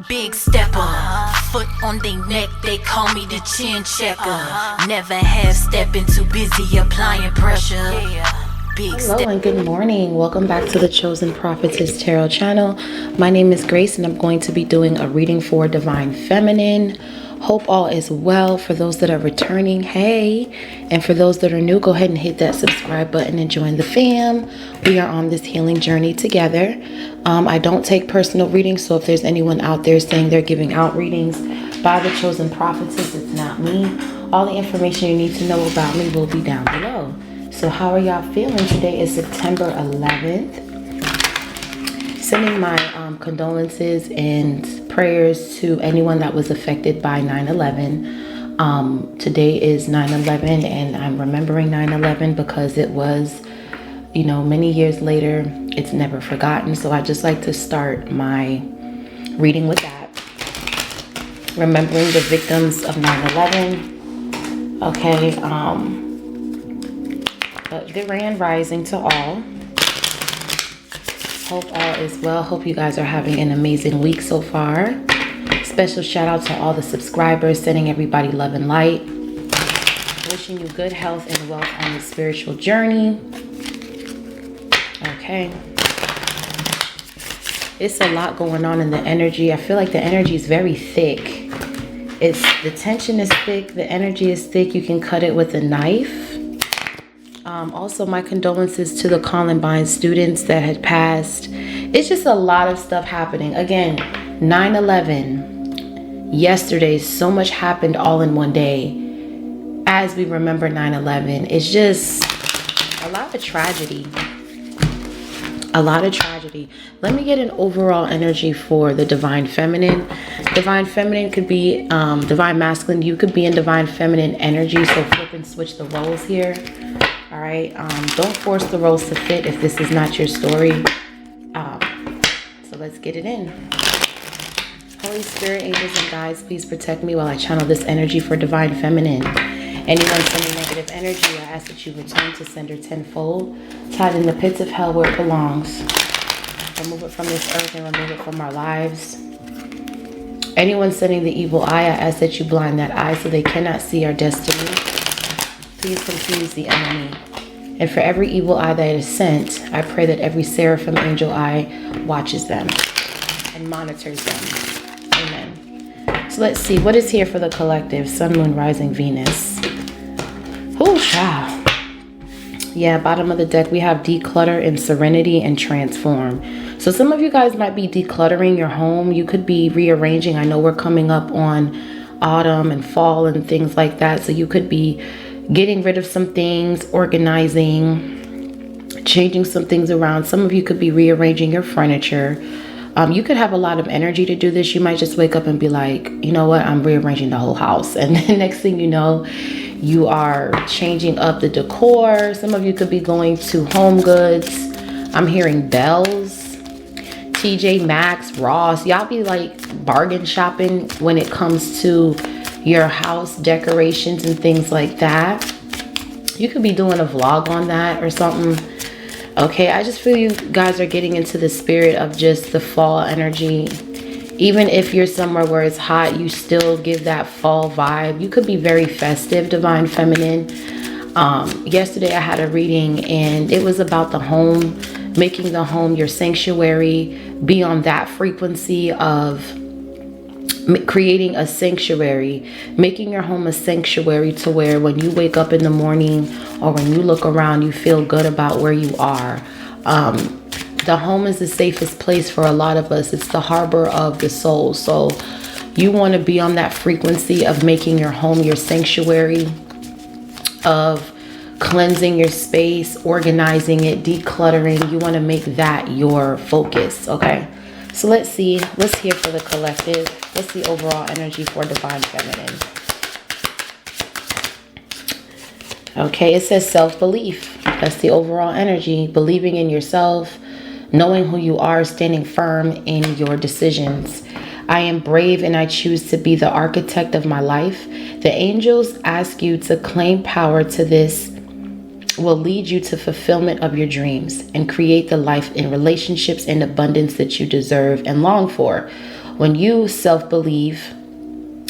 Big stepper, foot on they neck, they call me the chin checker. Never half stepping, too busy applying pressure. Big Hello and good morning. Welcome back to the Chosen Prophetess Tarot channel. My name is Grace and I'm going to be doing a reading for Divine Feminine. Hope all is well. For those that are returning, hey. And for those that are new, go ahead and hit that subscribe button and join the fam. We are on this healing journey together. I don't take personal readings, so if there's anyone out there saying they're giving out readings by the Chosen Prophetess, it's not me. All the information you need to know about me will be down below. So how are y'all feeling? Today is September 11th. Sending my condolences and prayers to anyone that was affected by 9/11. Today is 9/11 and I'm remembering 9/11 because it was, many years later. It's never forgotten. So I just like to start my reading with that. Remembering the victims of 9/11. Okay. The Grand Rising to all. Hope all is well. Hope you guys are having an amazing week so far. Special shout out to all the subscribers, sending everybody love and light. Wishing you good health and wealth on your spiritual journey. Okay. It's a lot going on in the energy. I feel like the energy is very thick. The tension is thick. The energy is thick. You can cut it with a knife. Also, my condolences to the Columbine students that had passed. It's just a lot of stuff happening. Again, 9/11. Yesterday, so much happened all in one day. As we remember 9/11, it's just a lot of tragedy. A lot of tragedy. Let me get an overall energy for the Divine Feminine. Divine Feminine could be Divine Masculine. You could be in Divine Feminine energy, so flip and switch the roles here. All right, don't force the roles to fit if this is not your story. So let's get it in. Holy Spirit, angels and guides, please protect me while I channel this energy for Divine Feminine. Anyone sending negative energy, I ask that you return to sender tenfold, tied in the pits of hell where it belongs. Remove it from this earth and remove it from our lives. Anyone sending the evil eye, I ask that you blind that eye so they cannot see our destiny. Please confuse the enemy. And for every evil eye that is sent, I pray that every seraphim angel eye watches them and monitors them. Amen. So let's see, what is here for the collective? Sun, Moon, Rising, Venus. Oh, wow. Yeah, bottom of the deck, we have declutter and serenity and transform. So some of you guys might be decluttering your home. You could be rearranging. I know we're coming up on autumn and fall and things like that. So you could be getting rid of some things, organizing, changing some things around. Some of you could be rearranging your furniture. You could have a lot of energy to do this. You might just wake up and be like, you know what, I'm rearranging the whole house. And the next thing you know, you are changing up the decor. Some of you could be going to Home Goods. I'm hearing Bells, TJ Maxx, Ross. Y'all be like bargain shopping when it comes to your house decorations and things like that. You could be doing a vlog on that or something. Okay, I just feel you guys are getting into the spirit of just the fall energy. Even if you're somewhere where it's hot, you still give that fall vibe. You could be very festive, Divine Feminine. Yesterday I had a reading and it was about the home, making the home your sanctuary. Be on that frequency of creating a sanctuary, making your home a sanctuary to where when you wake up in the morning or when you look around, you feel good about where you are. The home is the safest place for a lot of us. It's the harbor of the soul. So you want to be on that frequency of making your home your sanctuary, of cleansing your space, organizing it, decluttering. You want to make that your focus, okay? So let's see, let's hear for the collective. What's the overall energy for Divine Feminine? Okay, it says self-belief. That's the overall energy. Believing in yourself, knowing who you are, standing firm in your decisions. I am brave and I choose to be the architect of my life. The angels ask you to claim power to this will lead you to fulfillment of your dreams and create the life in relationships and abundance that you deserve and long for. when you self-believe,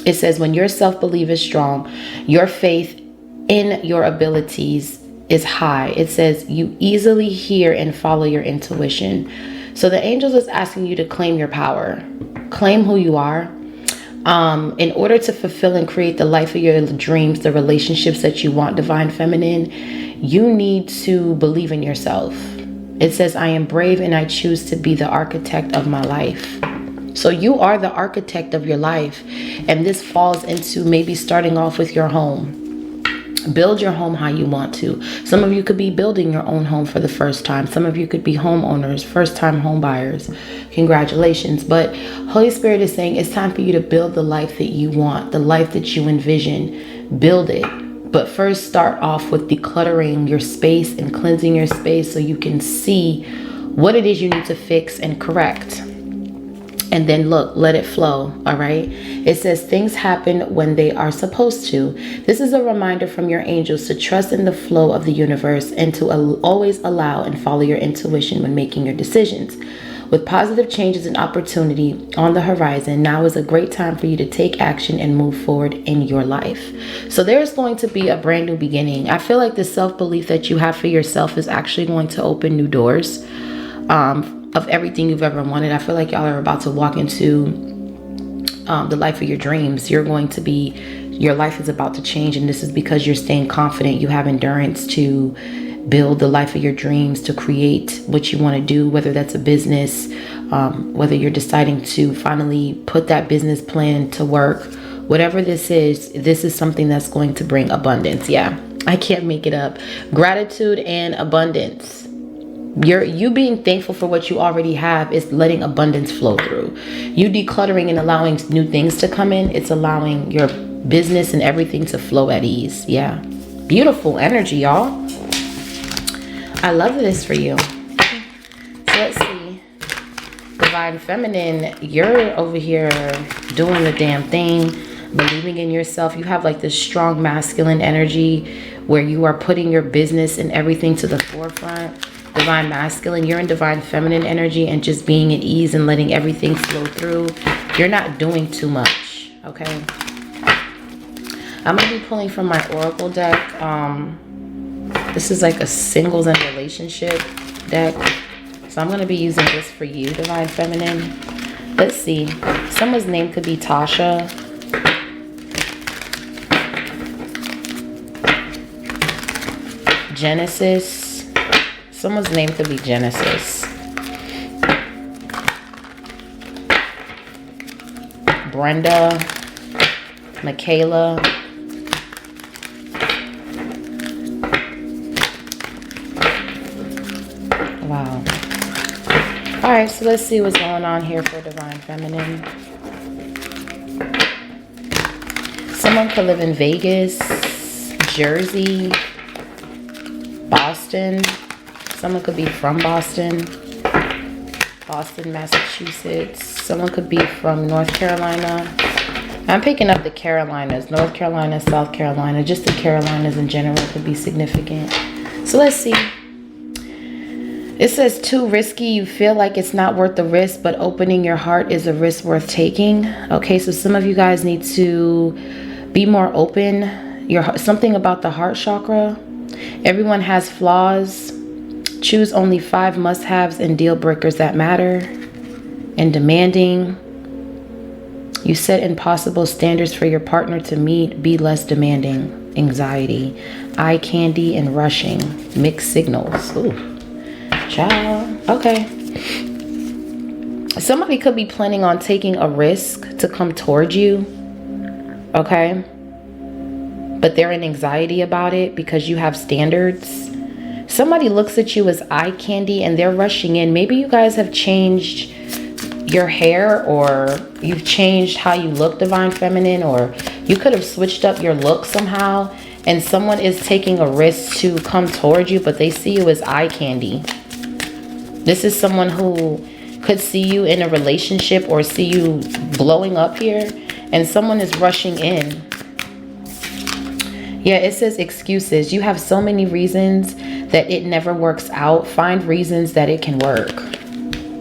it says when your self-belief is strong, your faith in your abilities is high. It says you easily hear and follow your intuition. So the angels is asking you to claim your power, claim who you are. In order to fulfill and create the life of your dreams, the relationships that you want, Divine Feminine, you need to believe in yourself. It says, I am brave and I choose to be the architect of my life. So you are the architect of your life. And this falls into maybe starting off with your home. Build your home how you want to. Some of you could be building your own home for the first time. Some of you could be homeowners, first-time home buyers. Congratulations. But Holy Spirit is saying it's time for you to build the life that you want, the life that you envision. Build it. But first start off with decluttering your space and cleansing your space so you can see what it is you need to fix and correct. And then look, let it flow. All right. It says things happen when they are supposed to. This is a reminder from your angels to trust in the flow of the universe and to always allow and follow your intuition when making your decisions. With positive changes and opportunity on the horizon, now is a great time for you to take action and move forward in your life. So there's going to be a brand new beginning. I feel like the self-belief that you have for yourself is actually going to open new doors of everything you've ever wanted. I feel like y'all are about to walk into the life of your dreams. Your life is about to change, and this is because you're staying confident. You have endurance to build the life of your dreams, to create what you want to do, whether that's a business, whether you're deciding to finally put that business plan to work. Whatever this is something that's going to bring abundance. Yeah, I can't make it up. Gratitude and abundance. You being thankful for what you already have is letting abundance flow through. You decluttering and allowing new things to come in, it's allowing your business and everything to flow at ease. Yeah. Beautiful energy, y'all. I love this for you. So let's see. Divine Feminine, you're over here doing the damn thing, believing in yourself. You have like this strong masculine energy where you are putting your business and everything to the forefront. Divine Masculine, you're in Divine Feminine energy and just being at ease and letting everything flow through. You're not doing too much, okay? I'm going to be pulling from my Oracle deck. This is like a singles and relationship deck. So I'm going to be using this for you, Divine Feminine. Let's see. Someone's name could be Tasha. Genesis. Someone's name could be Genesis. Brenda. Michaela. Wow. Alright, so let's see what's going on here for Divine Feminine. Someone could live in Vegas, Jersey, Boston. Someone could be from Boston, Massachusetts. Someone could be from North Carolina. I'm picking up the Carolinas, North Carolina, South Carolina. Just the Carolinas in general could be significant. So let's see. It says too risky. You feel like it's not worth the risk, but opening your heart is a risk worth taking. Okay, so some of you guys need to be more open. Something about the heart chakra. Everyone has flaws. Choose only 5 must-haves and deal breakers that matter. And demanding. You set impossible standards for your partner to meet. Be less demanding. Anxiety. Eye candy and rushing. Mixed signals. Ooh. Child. Okay. Somebody could be planning on taking a risk to come towards you. Okay. But they're in anxiety about it because you have standards. Somebody looks at you as eye candy and they're rushing in. Maybe you guys have changed your hair, or you've changed how you look, Divine Feminine, or you could have switched up your look somehow, and someone is taking a risk to come towards you, but they see you as eye candy. This is someone who could see you in a relationship or see you blowing up here, and someone is rushing in. Yeah, it says excuses. You have so many reasons that it never works out. Find reasons that it can work.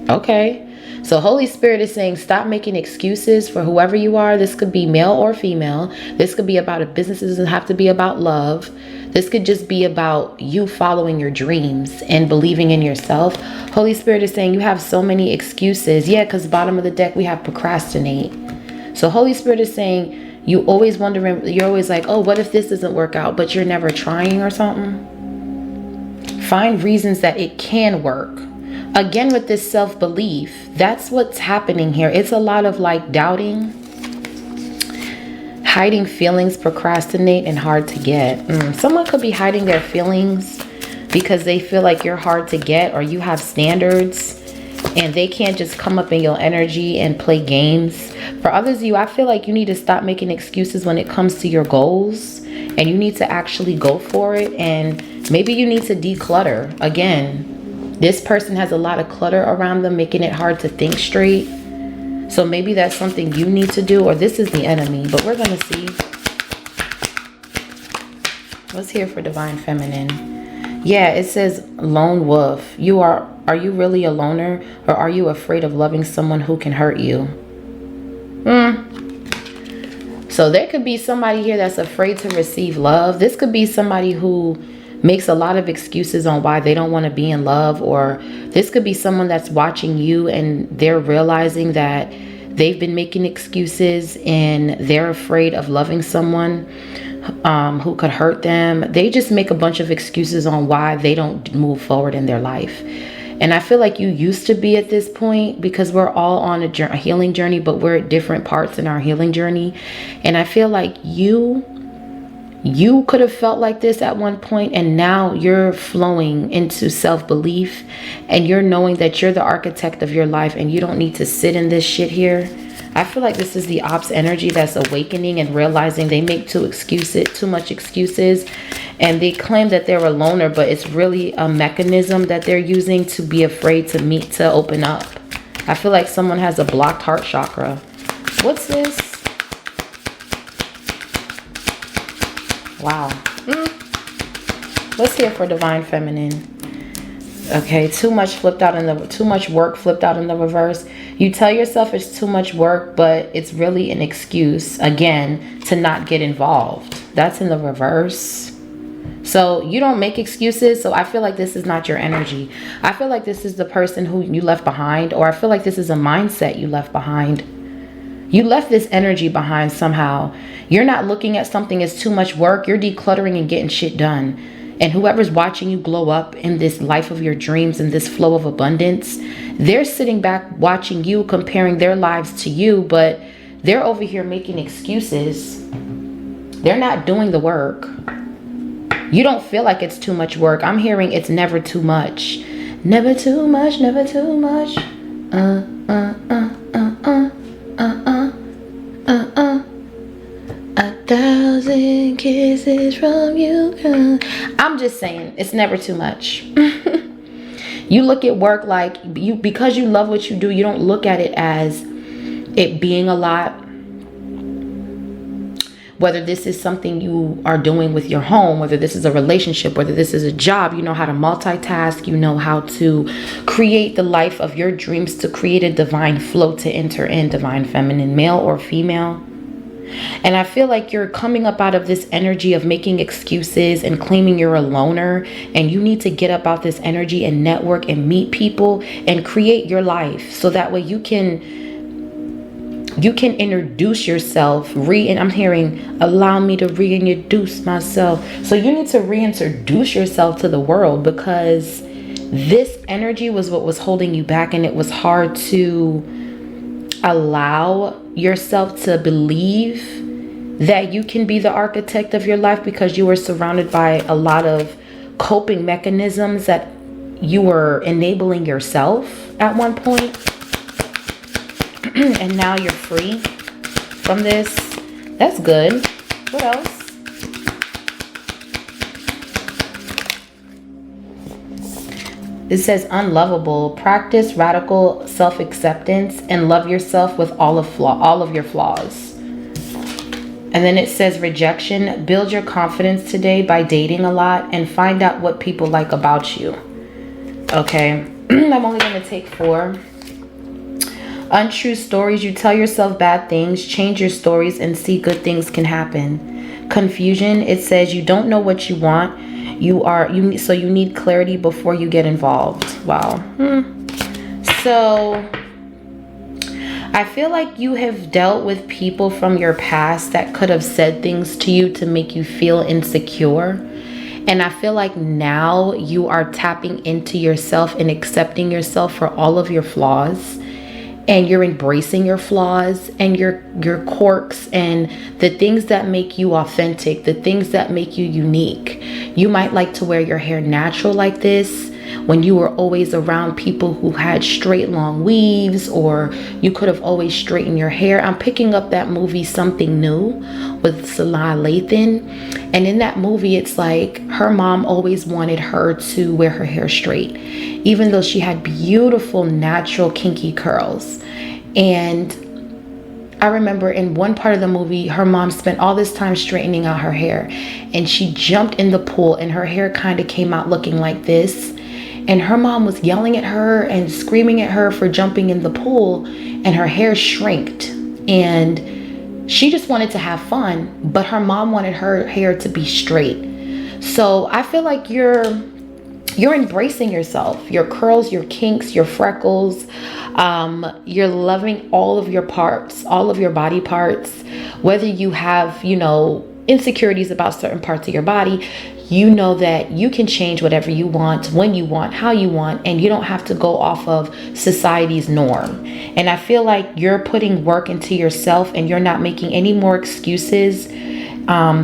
Okay. So Holy Spirit is saying, stop making excuses for whoever you are. This could be male or female. This could be about a business. It doesn't have to be about love. This could just be about you following your dreams and believing in yourself. Holy Spirit is saying you have so many excuses. Yeah, because bottom of the deck, we have procrastinate. So Holy Spirit is saying, you always wondering, you're always like, oh, what if this doesn't work out? But you're never trying or something. Find reasons that it can work. Again, with this self-belief, that's what's happening here. It's a lot of like doubting, hiding feelings, procrastinate, and hard to get. Someone could be hiding their feelings because they feel like you're hard to get, or you have standards and they can't just come up in your energy and play games. For others of you, I feel like you need to stop making excuses when it comes to your goals, and you need to actually go for it. And maybe you need to declutter. Again, this person has a lot of clutter around them, making it hard to think straight. So maybe that's something you need to do, or this is the enemy. But we're going to see what's here for Divine Feminine. Yeah, it says lone wolf. Are you really a loner, or are you afraid of loving someone who can hurt you? So there could be somebody here that's afraid to receive love. This could be somebody who makes a lot of excuses on why they don't want to be in love, or this could be someone that's watching you and they're realizing that they've been making excuses and they're afraid of loving someone who could hurt them. They just make a bunch of excuses on why they don't move forward in their life. And I feel like you used to be at this point, because we're all on a healing journey, but we're at different parts in our healing journey. And I feel like you could have felt like this at one point, and now you're flowing into self-belief, and you're knowing that you're the architect of your life and you don't need to sit in this shit here. I feel like this is the ops energy that's awakening and realizing they make too much excuses, and they claim that they're a loner, but it's really a mechanism that they're using to be afraid to meet, to open up. I feel like someone has a blocked heart chakra. What's this? Wow. What's here for Divine Feminine? Okay, too much work flipped out in the reverse. You tell yourself it's too much work, but it's really an excuse, again, to not get involved. That's in the reverse. So you don't make excuses. So I feel like this is not your energy. I feel like this is the person who you left behind, or I feel like this is a mindset you left behind. You left this energy behind somehow. You're not looking at something as too much work. You're decluttering and getting shit done. And whoever's watching you glow up in this life of your dreams and this flow of abundance, they're sitting back watching you, comparing their lives to you, but they're over here making excuses. They're not doing the work. You don't feel like it's too much work. I'm hearing it's never too much. Never too much, never too much. A thousand kisses from you. I'm just saying, it's never too much. You look at work like because you love what you do, you don't look at it as it being a lot. Whether this is something you are doing with your home, whether this is a relationship, whether this is a job, you know how to multitask, you know how to create the life of your dreams, to create a divine flow, to enter in Divine Feminine, male or female. And I feel like you're coming up out of this energy of making excuses and claiming you're a loner, and you need to get up out this energy and network and meet people and create your life, so that way you can introduce yourself. And I'm hearing, allow me to reintroduce myself. So you need to reintroduce yourself to the world, because this energy was what was holding you back, and it was hard to allow yourself to believe that you can be the architect of your life, because you were surrounded by a lot of coping mechanisms that you were enabling yourself at one point. And now you're free from this. That's good. What else? It says unlovable. Practice radical self-acceptance and love yourself with all of your flaws. And then it says rejection. Build your confidence today by dating a lot and find out what people like about you. Okay. I'm only going to take 4. Untrue stories. You tell yourself bad things. Change your stories and see good things can happen. Confusion. It says you don't know what you want. So you need clarity before you get involved. Wow. So I feel like you have dealt with people from your past that could have said things to you to make you feel insecure. And I feel like now you are tapping into yourself and accepting yourself for all of your flaws. And you're embracing your flaws and your quirks and the things that make you authentic, the things that make you unique. You might like to wear your hair natural like this when you were always around people who had straight long weaves, or you could have always straightened your hair. I'm picking up that movie Something New with Salah Lathan. And in that movie, it's like her mom always wanted her to wear her hair straight, even though she had beautiful, natural, kinky curls. And I remember in one part of the movie, her mom spent all this time straightening out her hair, and she jumped in the pool and her hair kind of came out looking like this. And her mom was yelling at her and screaming at her for jumping in the pool, and her hair shrinked. And she just wanted to have fun, but her mom wanted her hair to be straight. So I feel like you're embracing yourself, your curls, your kinks, your freckles. You're loving all of your parts, all of your body parts. Whether you have, insecurities about certain parts of your body, you know that you can change whatever you want, when you want, how you want, and you don't have to go off of society's norm. And I feel like you're putting work into yourself and you're not making any more excuses.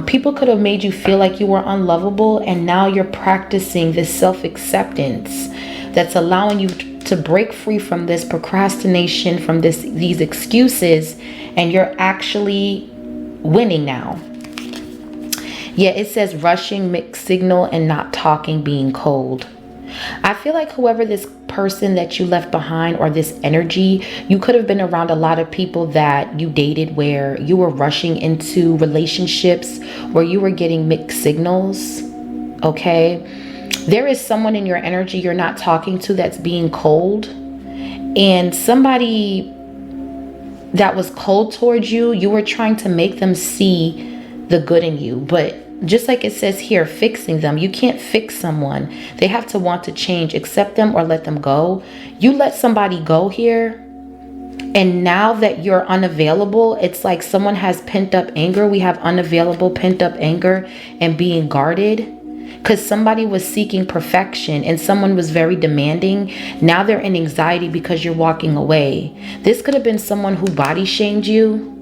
People could have made you feel like you were unlovable, and now you're practicing this self-acceptance that's allowing you to break free from this procrastination, from these excuses, and you're actually winning now. Yeah, it says rushing, mixed signal, and not talking, being cold. I feel like whoever this person that you left behind, or this energy, you could have been around a lot of people that you dated where you were rushing into relationships where you were getting mixed signals. Okay, there is someone in your energy you're not talking to that's being cold, and somebody that was cold towards you, you were trying to make them see the good in you. But just like it says here, fixing them. You can't fix someone. They have to want to change. Accept them or let them go. You let somebody go here, and now that you're unavailable, it's like someone has pent up anger. We have unavailable, pent up anger, and being guarded because somebody was seeking perfection and someone was very demanding. Now they're in anxiety because you're walking away. This could have been someone who body shamed you.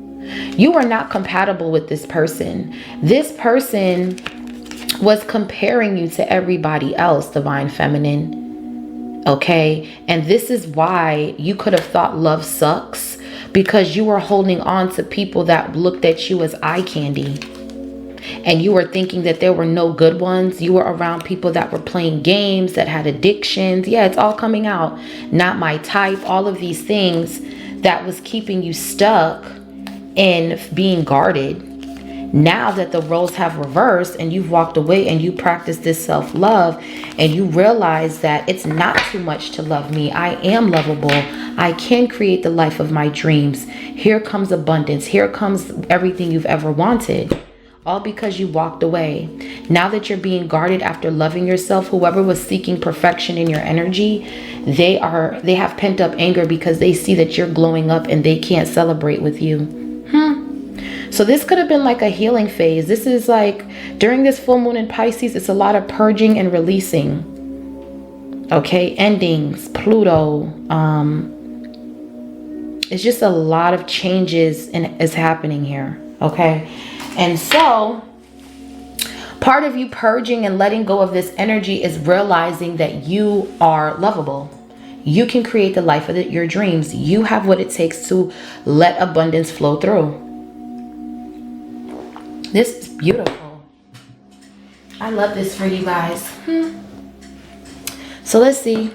You are not compatible with this person. This person was comparing you to everybody else, Divine Feminine. Okay? And this is why you could have thought love sucks, because you were holding on to people that looked at you as eye candy. And you were thinking that there were no good ones. You were around people that were playing games, that had addictions. Yeah, it's all coming out. Not my type. All of these things that was keeping you stuck and being guarded. Now that the roles have reversed and you've walked away and you practice this self-love and you realize that it's not too much to love me. I am lovable. I can create the life of my dreams. Here comes abundance. Here comes everything you've ever wanted. All because you walked away. Now that you're being guarded after loving yourself, whoever was seeking perfection in your energy, they have pent up anger because they see that you're glowing up and they can't celebrate with you. So this could have been like a healing phase. This is like during this full moon in Pisces, it's a lot of purging and releasing. Okay, endings, Pluto. It's just a lot of changes is happening here. Okay, and so part of you purging and letting go of this energy is realizing that you are lovable. You can create the life of your dreams. You have what it takes to let abundance flow through. This is beautiful. I love this for you guys. So let's see.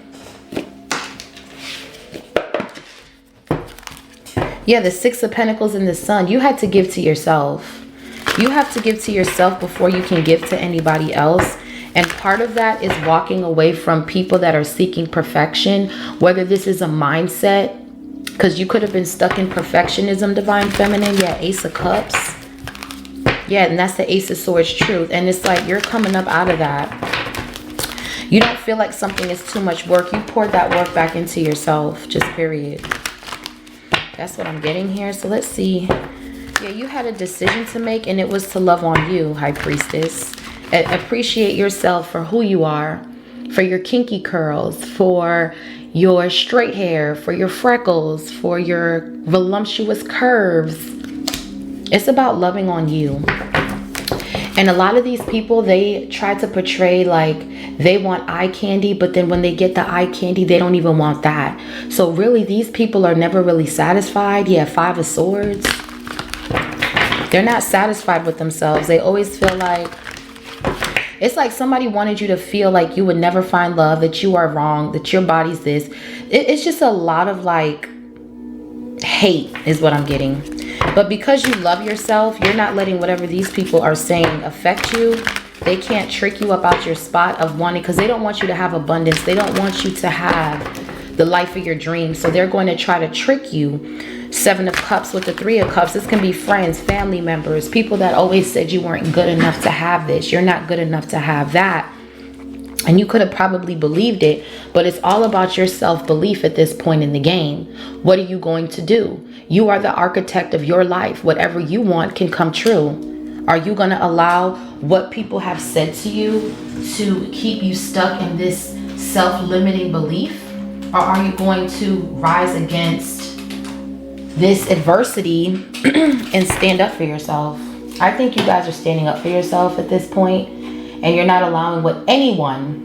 Yeah, the Six of Pentacles and the Sun. You had to give to yourself. You have to give to yourself before you can give to anybody else. And part of that is walking away from people that are seeking perfection, whether this is a mindset Because you could have been stuck in perfectionism, Divine Feminine. Yeah, Ace of Cups. Yeah, and that's the Ace of Swords truth. And it's like you're coming up out of that. You don't feel like something is too much work. You poured that work back into yourself. Just period. That's what I'm getting here. So let's see. Yeah, you had a decision to make, and it was to love on you, High Priestess. Appreciate yourself for who you are, for your kinky curls, for your straight hair, for your freckles, for your voluptuous curves. It's about loving on you. And a lot of these people, they try to portray like they want eye candy, but then when they get the eye candy, they don't even want that. So really, these people are never really satisfied. Yeah, Five of Swords. They're not satisfied with themselves. They always feel like, it's like somebody wanted you to feel like you would never find love, that you are wrong, that your body's this. It's just a lot of like hate is what I'm getting. But because you love yourself, you're not letting whatever these people are saying affect you. They can't trick you up out your spot of wanting, because they don't want you to have abundance. They don't want you to have the life of your dreams. So they're going to try to trick you. Seven of Cups with the Three of Cups. This can be friends, family members, people that always said you weren't good enough to have this. You're not good enough to have that. And you could have probably believed it, but it's all about your self-belief at this point in the game. What are you going to do? You are the architect of your life. Whatever you want can come true. Are you going to allow what people have said to you to keep you stuck in this self-limiting belief? Or are you going to rise against this adversity and stand up for yourself? I think you guys are standing up for yourself at this point, and you're not allowing what anyone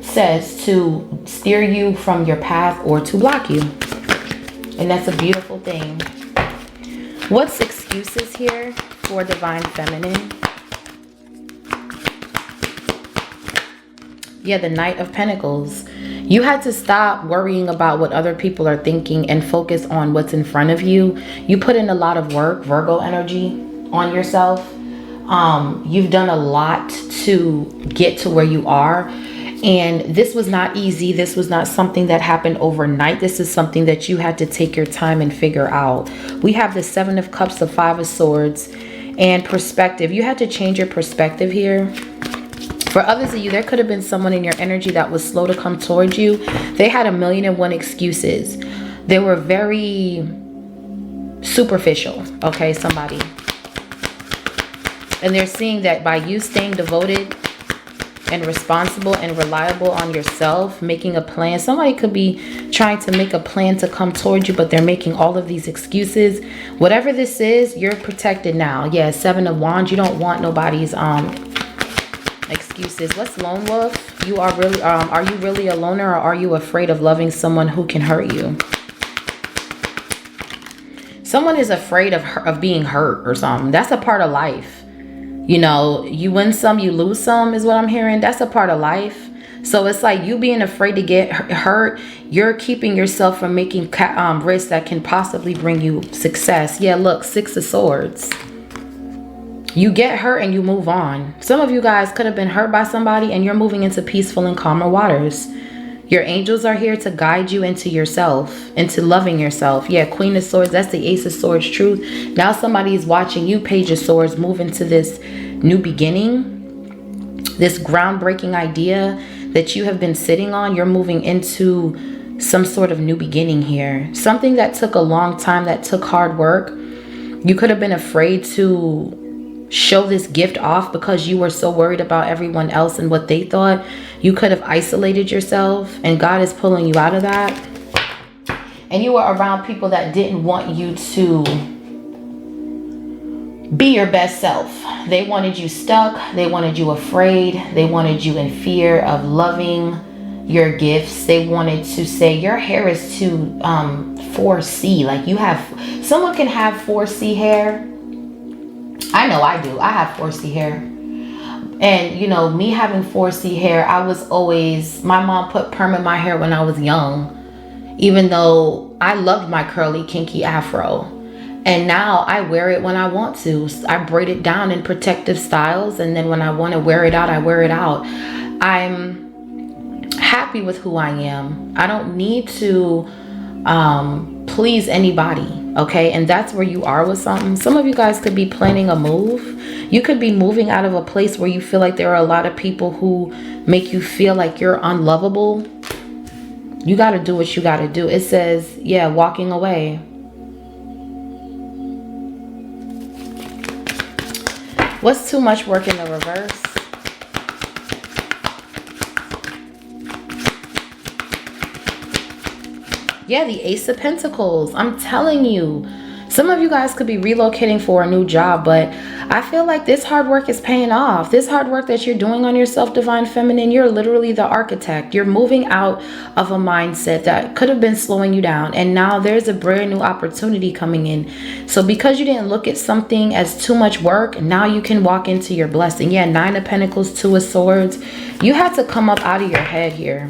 says to steer you from your path or to block you. And that's a beautiful thing. What's excuses here for Divine Feminine? Yeah, the Knight of Pentacles. You had to stop worrying about what other people are thinking and focus on what's in front of you. You put in a lot of work, Virgo energy, on yourself. You've done a lot to get to where you are. And this was not easy. This was not something that happened overnight. This is something that you had to take your time and figure out. We have the Seven of Cups, the Five of Swords, and perspective. You had to change your perspective here. For others of you, there could have been someone in your energy that was slow to come towards you. They had 1,000,001 excuses. They were very superficial, okay, somebody. And they're seeing that by you staying devoted and responsible and reliable on yourself, making a plan. Somebody could be trying to make a plan to come towards you, but they're making all of these excuses. Whatever this is, you're protected now. Yeah, Seven of Wands. You don't want nobody's excuses. What's Lone Wolf? You are really are you really a loner, or are you afraid of loving someone who can hurt you? Someone is afraid of being hurt or something. That's a part of life. You know, you win some, you lose some is what I'm hearing. That's a part of life. So it's like you being afraid to get hurt. You're keeping yourself from making risks that can possibly bring you success. Yeah, look, Six of Swords. You get hurt and you move on. Some of you guys could have been hurt by somebody, and you're moving into peaceful and calmer waters. Your angels are here to guide you into yourself, into loving yourself. Yeah, Queen of Swords, that's the Ace of Swords truth. Now somebody is watching you, Page of Swords, move into this new beginning, this groundbreaking idea that you have been sitting on. You're moving into some sort of new beginning here. Something that took a long time, that took hard work. You could have been afraid to show this gift off because you were so worried about everyone else and what they thought. You could have isolated yourself, and God is pulling you out of that. And you were around people that didn't want you to be your best self. They wanted you stuck. They wanted you afraid. They wanted you in fear of loving your gifts. They wanted to say your hair is too 4C. Like you have, someone can have 4C hair. I know I do. I have 4C hair. And, you know, me having 4C hair, I was always, my mom put perm in my hair when I was young, even though I loved my curly, kinky afro. And now I wear it when I want to. I braid it down in protective styles. And then when I want to wear it out, I wear it out. I'm happy with who I am. I don't need to please anybody, okay? And that's where you are with something. Some of you guys could be planning a move. You could be moving out of a place where you feel like there are a lot of people who make you feel like you're unlovable. You got to do what you got to do. It says, yeah, walking away. What's too much work in the reverse? Yeah, the Ace of Pentacles. I'm telling you, some of you guys could be relocating for a new job, but I feel like this hard work is paying off. This hard work that you're doing on yourself, Divine Feminine, you're literally the architect. You're moving out of a mindset that could have been slowing you down. And now there's a brand new opportunity coming in. So because you didn't look at something as too much work, now you can walk into your blessing. Yeah, 9 of Pentacles, 2 of Swords. You had to come up out of your head here.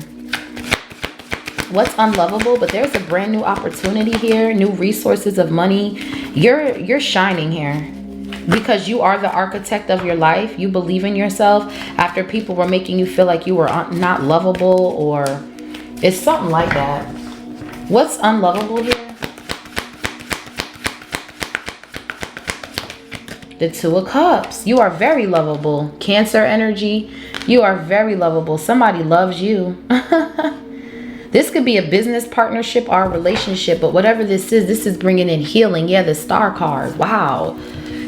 What's unlovable, but there's a brand new opportunity here, new resources of money. You're shining here because you are the architect of your life. You believe in yourself after people were making you feel like you were not lovable, or it's something like that. What's unlovable here? The 2 of Cups. You are very lovable. Cancer energy. You are very lovable. Somebody loves you. This could be a business partnership or a relationship, but whatever this is bringing in healing. Yeah, the Star card. Wow.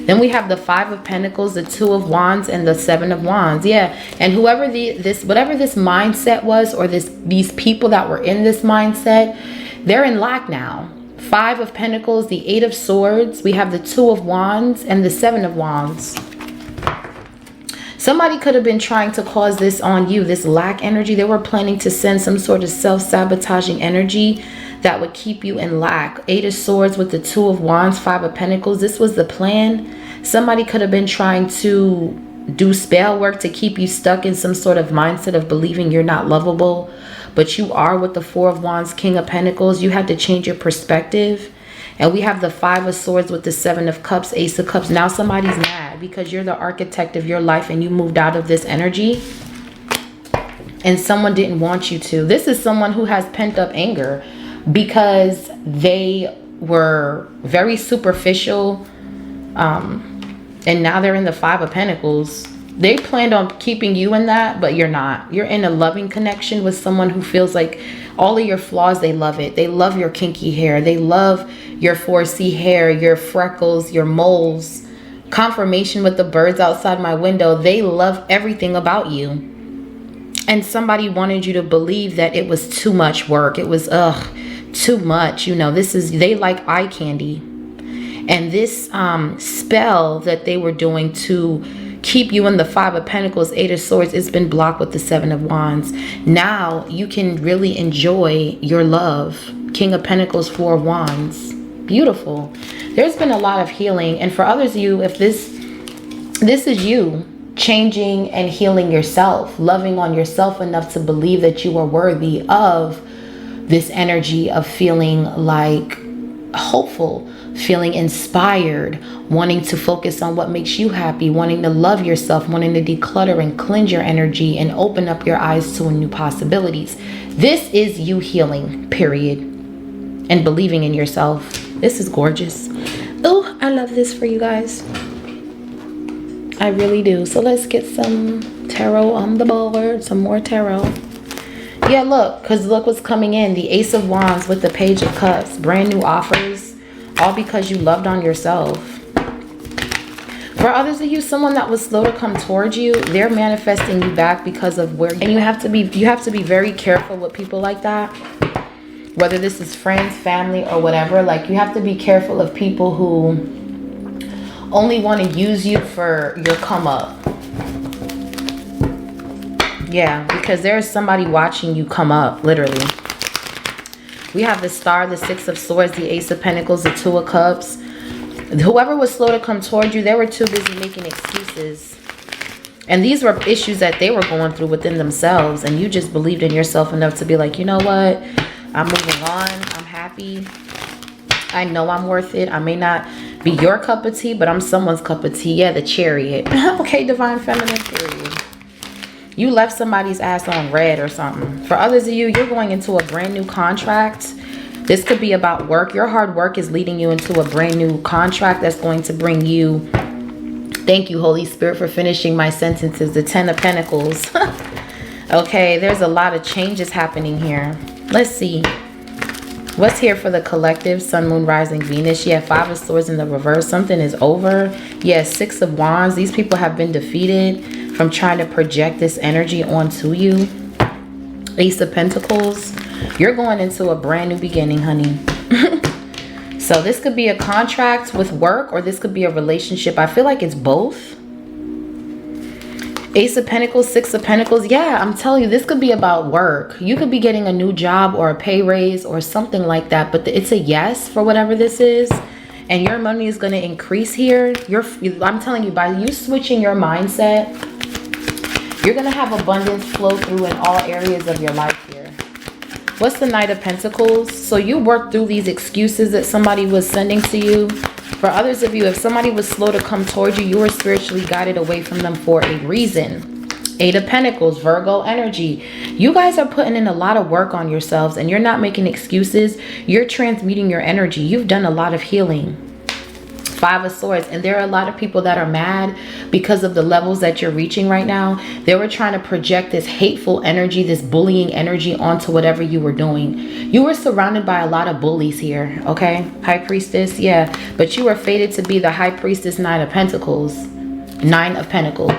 Then we have the 5 of Pentacles, the 2 of Wands, and the 7 of Wands. Yeah, and whoever whatever this mindset was, or these people that were in this mindset, they're in lack now. 5 of Pentacles, the 8 of Swords. We have the 2 of Wands and the 7 of Wands. Somebody could have been trying to cause this on you, this lack energy. They were planning to send some sort of self-sabotaging energy that would keep you in lack. 8 of Swords with the 2 of Wands, 5 of Pentacles. This was the plan. Somebody could have been trying to do spell work to keep you stuck in some sort of mindset of believing you're not lovable. But you are with the 4 of Wands, King of Pentacles. You had to change your perspective. And we have the 5 of Swords with the 7 of Cups, Ace of Cups. Now somebody's mad because you're the architect of your life and you moved out of this energy. And someone didn't want you to. This is someone who has pent up anger because they were very superficial. And now they're in the 5 of Pentacles. They planned on keeping you in that, but you're not. You're in a loving connection with someone who feels like all of your flaws, they love it. They love your kinky hair. They love your 4C hair, your freckles, your moles. Confirmation with the birds outside my window. They love everything about you. And somebody wanted you to believe that it was too much work. It was, too much. You know, they like eye candy. And this spell that they were doing to keep you in the 5 of Pentacles, 8 of Swords, it's been blocked with the 7 of Wands. Now you can really enjoy your love. King of Pentacles, 4 of Wands. Beautiful. There's been a lot of healing. And for others of you, if this is you changing and healing yourself, loving on yourself enough to believe that you are worthy of this energy of feeling like hopeful, feeling inspired, wanting to focus on what makes you happy, wanting to love yourself, wanting to declutter and cleanse your energy and open up your eyes to new possibilities. This is you healing, period. And believing in yourself. This is gorgeous. Oh, I love this for you guys. I really do. So let's get some tarot on the board. Some more tarot. Yeah, look, because look what's coming in. The Ace of Wands with the Page of Cups. Brand new offers. All because you loved on yourself. For others of you, someone that was slow to come towards you, they're manifesting you back because of where. And you have to be very careful with people like that. Whether this is friends, family, or whatever. Like, you have to be careful of people who only want to use you for your come up. Yeah, because there's somebody watching you come up, literally. We have the Star, the 6 of Swords, the Ace of Pentacles, the 2 of Cups. Whoever was slow to come toward you, they were too busy making excuses. And these were issues that they were going through within themselves. And you just believed in yourself enough to be like, you know what? I'm moving on. I'm happy. I know I'm worth it. I may not be your cup of tea, but I'm someone's cup of tea. Yeah, the Chariot. Okay, Divine Feminine, period. You left somebody's ass on red or something. For others of you, you're going into a brand new contract. This could be about work. Your hard work is leading you into a brand new contract that's going to bring you, thank you, Holy Spirit, for finishing my sentences, the 10 of Pentacles. Okay, there's a lot of changes happening here. Let's see. What's here for the collective? Sun, Moon, Rising, Venus. Yeah, 5 of Swords in the reverse. Something is over. Yeah, 6 of Wands. These people have been defeated from trying to project this energy onto you. Ace of Pentacles. You're going into a brand new beginning, honey. So this could be a contract with work, or this could be a relationship. I feel like it's both. Ace of Pentacles, 6 of Pentacles. Yeah, I'm telling you, this could be about work. You could be getting a new job or a pay raise or something like that. But it's a yes for whatever this is. And your money is going to increase here. I'm telling you, by you switching your mindset, you're going to have abundance flow through in all areas of your life here. What's the Knight of Pentacles? So you worked through these excuses that somebody was sending to you. For others of you, if somebody was slow to come towards you, you were spiritually guided away from them for a reason. 8 of Pentacles, Virgo energy. You guys are putting in a lot of work on yourselves, and you're not making excuses. You're transmuting your energy. You've done a lot of healing. 5 of Swords, and there are a lot of people that are mad because of the levels that you're reaching right now. They were trying to project this hateful energy, this bullying energy onto whatever you were doing. You were surrounded by a lot of bullies here, okay? High Priestess, yeah. But you were fated to be the High Priestess, 9 of Pentacles. 9 of Pentacles.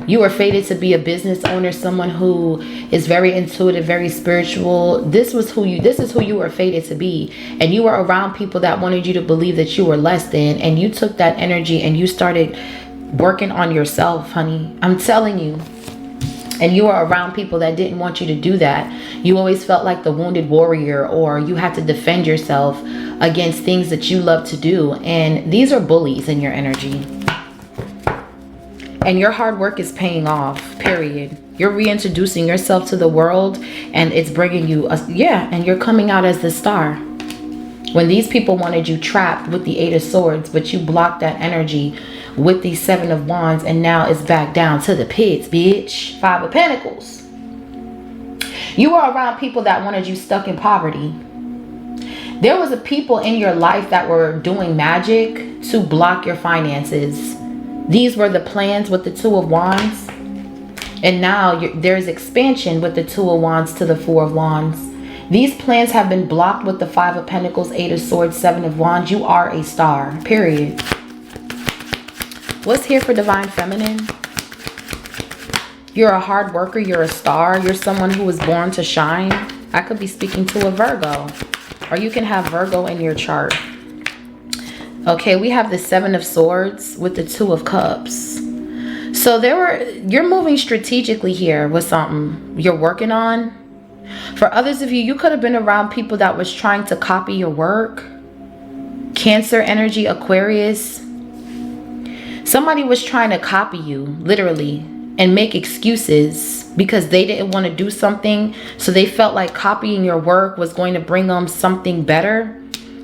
You are fated to be a business owner, someone who is very intuitive, very spiritual. This is who you were fated to be. And you were around people that wanted you to believe that you were less than. And you took that energy and you started working on yourself, honey. I'm telling you. And you were around people that didn't want you to do that. You always felt like the wounded warrior, or you had to defend yourself against things that you love to do. And these are bullies in your energy. And your hard work is paying off, period. You're reintroducing yourself to the world, and it's bringing you, and you're coming out as the star. When these people wanted you trapped with the 8 of Swords, but you blocked that energy with the 7 of Wands, and now it's back down to the pits, bitch. 5 of Pentacles. You were around people that wanted you stuck in poverty. There was a people in your life that were doing magic to block your finances. These were the plans with the 2 of Wands. And now there's expansion with the 2 of Wands to the 4 of Wands. These plans have been blocked with the 5 of Pentacles, 8 of Swords, 7 of Wands. You are a star, period. What's here for Divine Feminine? You're a hard worker. You're a star. You're someone who was born to shine. I could be speaking to a Virgo. Or you can have Virgo in your chart. Okay, we have the 7 of Swords with the 2 of Cups. So you're moving strategically here with something you're working on. For others of you, you could have been around people that was trying to copy your work. Cancer energy, Aquarius. Somebody was trying to copy you, literally, and make excuses because they didn't want to do something. So they felt like copying your work was going to bring them something better,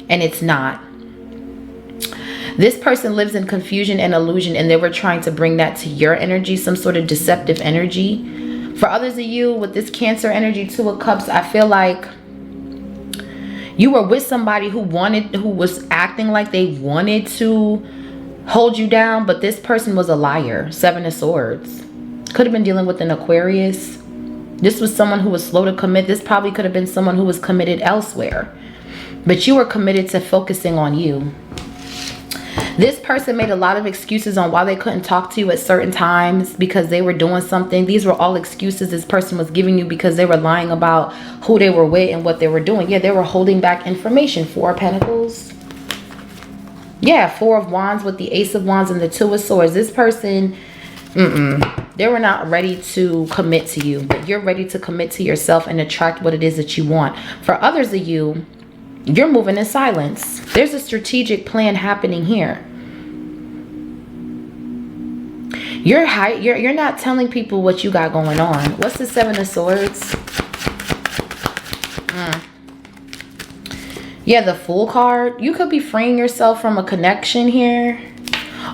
and it's not. This person lives in confusion and illusion, and they were trying to bring that to your energy, some sort of deceptive energy. For others of you, with this Cancer energy, 2 of Cups, I feel like you were with somebody who was acting like they wanted to hold you down, but this person was a liar. 7 of Swords. Could have been dealing with an Aquarius. This was someone who was slow to commit. This probably could have been someone who was committed elsewhere, but you were committed to focusing on you. This person made a lot of excuses on why they couldn't talk to you at certain times because they were doing something. These were all excuses this person was giving you because they were lying about who they were with and what they were doing. Yeah, they were holding back information. 4 of Pentacles. Yeah, 4 of Wands with the Ace of Wands and the 2 of Swords. This person, they were not ready to commit to you, but you're ready to commit to yourself and attract what it is that you want. For others of you, you're moving in silence. There's a strategic plan happening here. You're not telling people what you got going on. What's the 7 of Swords? Yeah, the Fool card. You could be freeing yourself from a connection here.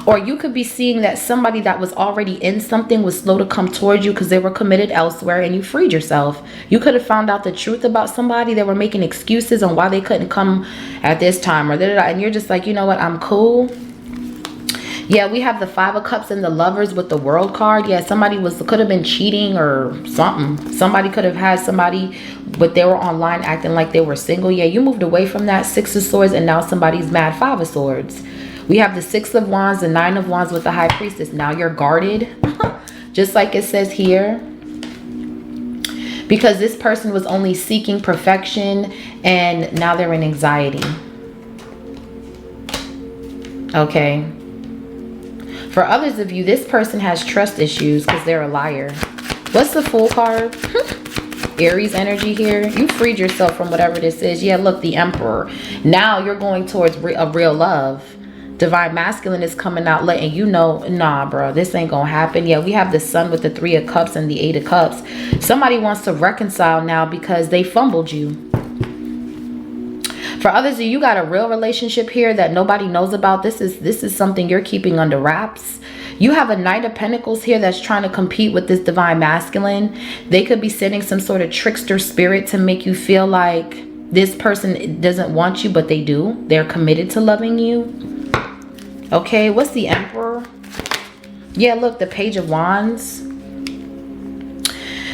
Or you could be seeing that somebody that was already in something was slow to come towards you because they were committed elsewhere and you freed yourself. You could have found out the truth about somebody. They were making excuses on why they couldn't come at this time or da-da-da, and you're just like, you know what, I'm cool. Yeah, we have the 5 of Cups and the Lovers with the World card. Yeah, somebody could have been cheating or something. Somebody could have had somebody, but they were online acting like they were single. Yeah, you moved away from that 6 of Swords and now somebody's mad. 5 of Swords. We have the 6 of Wands, the 9 of Wands with the High Priestess. Now you're guarded, just like it says here. Because this person was only seeking perfection and now they're in anxiety. Okay. For others of you, this person has trust issues because they're a liar. What's the Fool card? Aries energy here. You freed yourself from whatever this is. Yeah, look, the Emperor. Now you're going towards a real love. Divine Masculine is coming out letting you know, nah, bro, this ain't gonna happen. Yeah, we have the Sun with the 3 of Cups and the 8 of Cups. Somebody wants to reconcile now because they fumbled you. For others of you, got a real relationship here that nobody knows about. This is something you're keeping under wraps. You have a Knight of Pentacles here that's trying to compete with this Divine Masculine. They could be sending some sort of trickster spirit to make you feel like this person doesn't want you, but they do. They're committed to loving you. Okay, what's the Emperor? Yeah, look, the Page of Wands.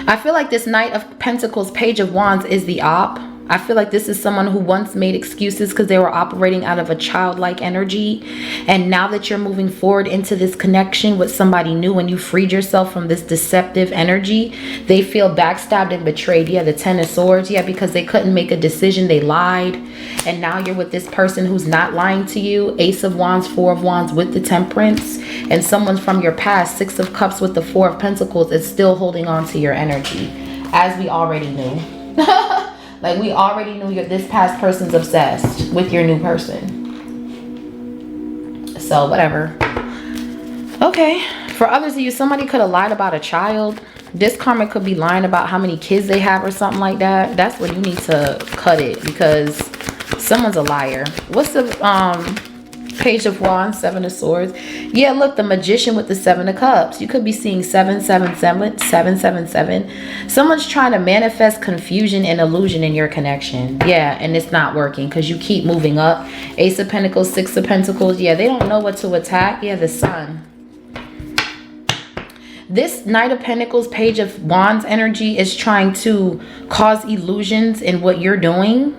I feel like this Knight of Pentacles, Page of Wands is the op. I feel like this is someone who once made excuses because they were operating out of a childlike energy. And now that you're moving forward into this connection with somebody new and you freed yourself from this deceptive energy, they feel backstabbed and betrayed. Yeah, the 10 of Swords. Yeah, because they couldn't make a decision. They lied. And now you're with this person who's not lying to you. Ace of Wands, 4 of Wands with the Temperance. And someone from your past, 6 of Cups with the 4 of Pentacles, is still holding on to your energy. As we already knew. Like, we already knew this past person's obsessed with your new person. So, whatever. Okay. For others of you, somebody could have lied about a child. This karma could be lying about how many kids they have or something like that. That's when you need to cut it because someone's a liar. What's the Page of Wands, 7 of Swords? Yeah, look, the Magician with the 7 of Cups. You could be seeing 777, 777. Someone's trying to manifest confusion and illusion in your connection. Yeah, and it's not working because you keep moving up. Ace of Pentacles, 6 of Pentacles. Yeah, they don't know what to attack. Yeah, the Sun. This Knight of Pentacles, Page of Wands energy is trying to cause illusions in what you're doing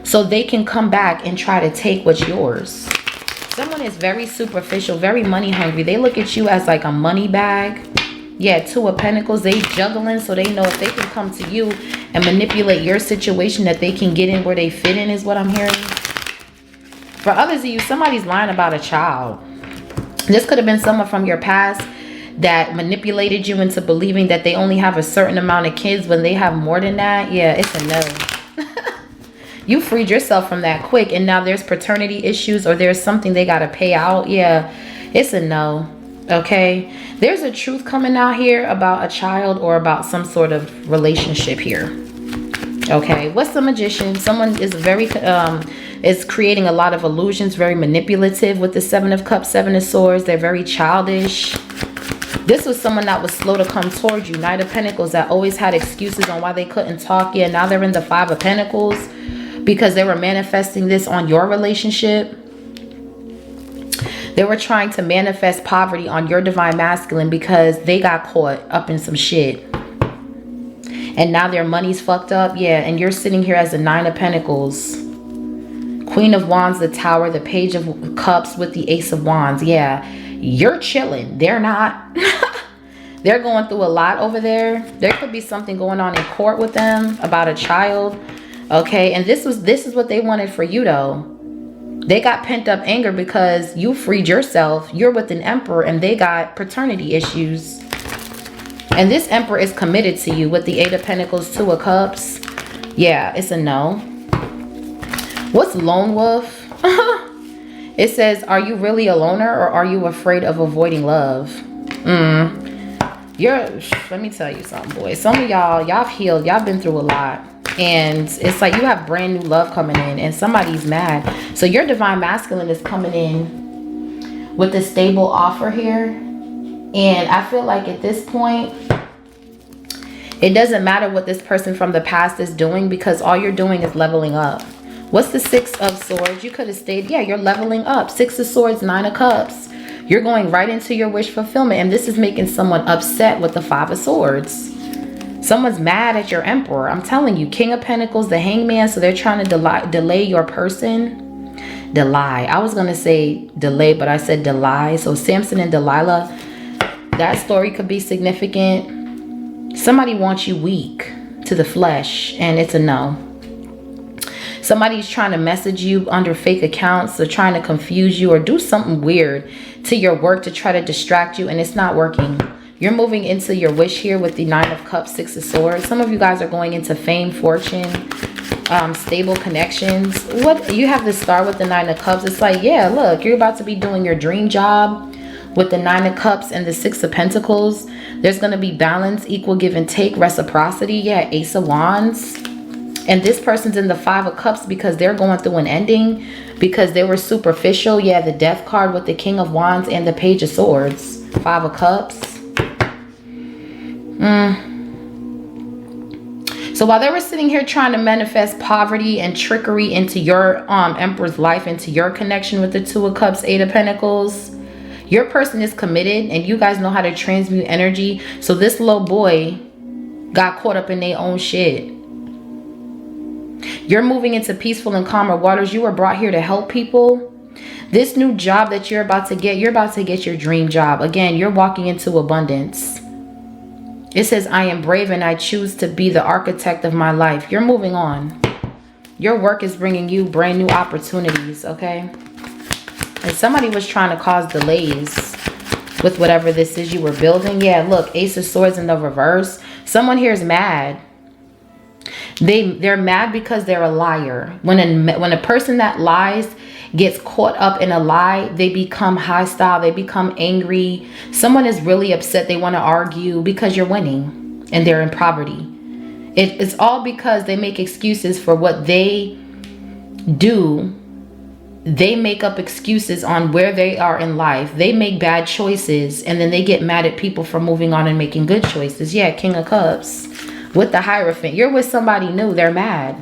so they can come back and try to take what's yours. Someone is very superficial, very money hungry. They look at you as like a money bag. Yeah, 2 of Pentacles. They juggling, so they know if they can come to you and manipulate your situation that they can get in where they fit in is what I'm hearing. For others of you, somebody's lying about a child. This could have been someone from your past that manipulated you into believing that they only have a certain amount of kids when they have more than that. Yeah, it's a no. You freed yourself from that quick, and now there's paternity issues or there's something they got to pay out. Yeah, it's a no. Okay, there's a truth coming out here about a child or about some sort of relationship here. Okay, what's the Magician? Someone is very is creating a lot of illusions, very manipulative with the 7 of Cups, 7 of Swords. They're very childish. This was someone that was slow to come towards you. Knight of Pentacles that always had excuses on why they couldn't talk. Yeah, now they're in the 5 of Pentacles because they were manifesting this on your relationship. They were trying to manifest poverty on your Divine Masculine because they got caught up in some shit. And now their money's fucked up. Yeah, and you're sitting here as a 9 of Pentacles. Queen of Wands, the Tower, the Page of Cups with the Ace of Wands. Yeah, you're chilling. They're not. They're going through a lot over there. There could be something going on in court with them about a child. Okay, and this is what they wanted for you though. They got pent up anger because you freed yourself. You're with an Emperor and they got paternity issues. And this Emperor is committed to you with the 8 of Pentacles, 2 of Cups. Yeah, it's a no. What's Lone Wolf? It says, are you really a loner or are you afraid of avoiding love? Let me tell you something, boys. Some of y'all have healed. Y'all been through a lot. And it's like you have brand new love coming in and somebody's mad. So your Divine Masculine is coming in with a stable offer here. And I feel like at this point, it doesn't matter what this person from the past is doing, because all you're doing is leveling up. What's the Six of Swords? You could have stayed, yeah, you're leveling up. Six of Swords, Nine of Cups. You're going right into your wish fulfillment. And this is making someone upset with the Five of Swords. Someone's mad at your Emperor. I'm telling you, King of Pentacles, the Hangman. So they're trying to delay your person. Delay. I was going to say delay, but I said delay. So Samson and Delilah, that story could be significant. Somebody wants you weak to the flesh, and it's a no. Somebody's trying to message you under fake accounts. They're trying to confuse you or do something weird to your work to try to distract you, and it's not working. You're moving into your wish here with the Nine of Cups, Six of Swords. Some of you guys are going into fame, fortune, stable connections. What you have the Star with the Nine of Cups. It's like, yeah, look, you're about to be doing your dream job. With the Nine of Cups and the Six of Pentacles, there's going to be balance, equal give and take, reciprocity. Yeah, Ace of Wands. And this person's in the Five of Cups because they're going through an ending, because they were superficial. Yeah, the Death card with the King of Wands and the Page of Swords. Five of Cups. So while they were sitting here trying to manifest poverty and trickery into your Emperor's life, into your connection with the Two of Cups, Eight of Pentacles, your person is committed and you guys know how to transmute energy. So this little boy got caught up in their own shit. You're moving into peaceful and calmer waters. You were brought here to help people. This new job that you're about to get your dream job. Again, you're walking into abundance. It says, I am brave and I choose to be the architect of my life. You're moving on. Your work is bringing you brand new opportunities, okay? And somebody was trying to cause delays with whatever this is you were building. Yeah, look, Ace of Swords in the reverse. Someone here is mad. They're mad because they're a liar. When a person that lies gets caught up in a lie, they become hostile. They become angry. Someone is really upset. They want to argue because you're winning and they're in poverty. It's all because they make excuses for what they do. They make up excuses on where they are in life. They make bad choices and then they get mad at people for moving on and making good choices. Yeah, King of Cups with the Hierophant. You're with somebody new. They're mad.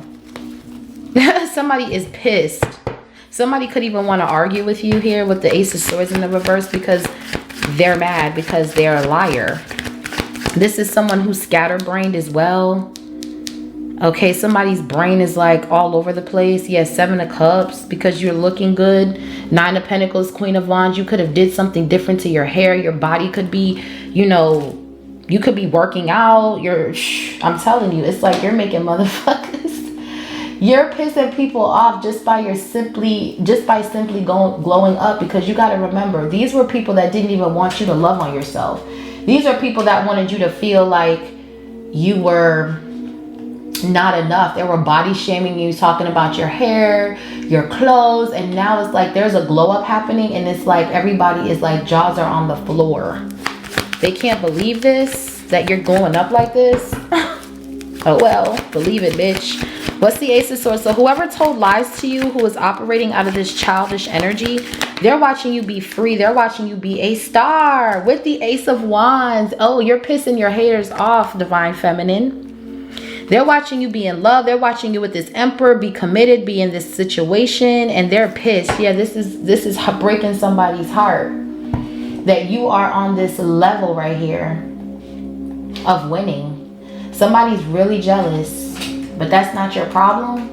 Somebody is pissed. Somebody could even want to argue with you here with the Ace of Swords in the reverse because they're mad because they're a liar. This is someone who's scatterbrained as well. Okay, somebody's brain is like all over the place. Yeah, Seven of Cups because you're looking good. Nine of Pentacles, Queen of Wands. You could have did something different to your hair. Your body could be, you know, you could be working out. I'm telling you, it's like you're making motherfuckers. You're pissing people off just by simply glowing up, because you got to remember, these were people that didn't even want you to love on yourself. These are people that wanted you to feel like you were not enough. They were body shaming you, talking about your hair, your clothes, and now it's like there's a glow up happening and it's like everybody is like jaws are on the floor. They can't believe this, that you're going up like this. Oh well, believe it, bitch. What's the Ace of Swords? So whoever told lies to you, who is operating out of this childish energy, they're watching you be free. They're watching you be a star with the Ace of Wands. Oh, you're pissing your haters off, Divine Feminine. They're watching you be in love. They're watching you with this Emperor, be committed, be in this situation, and they're pissed. Yeah, this is breaking somebody's heart that you are on this level right here of winning. Somebody's really jealous, but that's not your problem.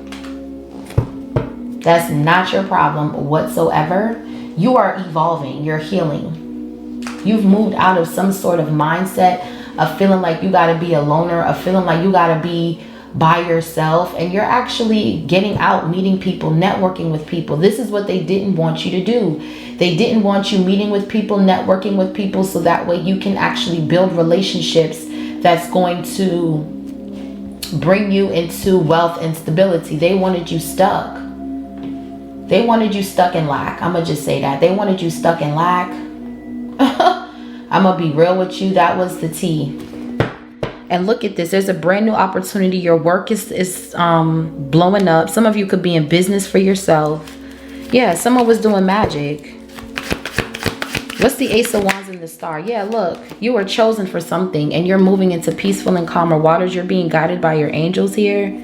That's not your problem whatsoever. You are evolving. You're healing. You've moved out of some sort of mindset of feeling like you got to be a loner, of feeling like you got to be by yourself, and you're actually getting out, meeting people, networking with people. This is what they didn't want you to do. They didn't want you meeting with people, networking with people, so that way you can actually build relationships that's going to bring you into wealth and stability. They wanted you stuck. They wanted you stuck in lack. I'm going to just say that. They wanted you stuck in lack. I'm going to be real with you. That was the tea. And look at this. There's a brand new opportunity. Your work is blowing up. Some of you could be in business for yourself. Yeah, someone was doing magic. What's the Ace of Wands in the Star? Yeah, look, you were chosen for something and you're moving into peaceful and calmer waters. You're being guided by your angels here.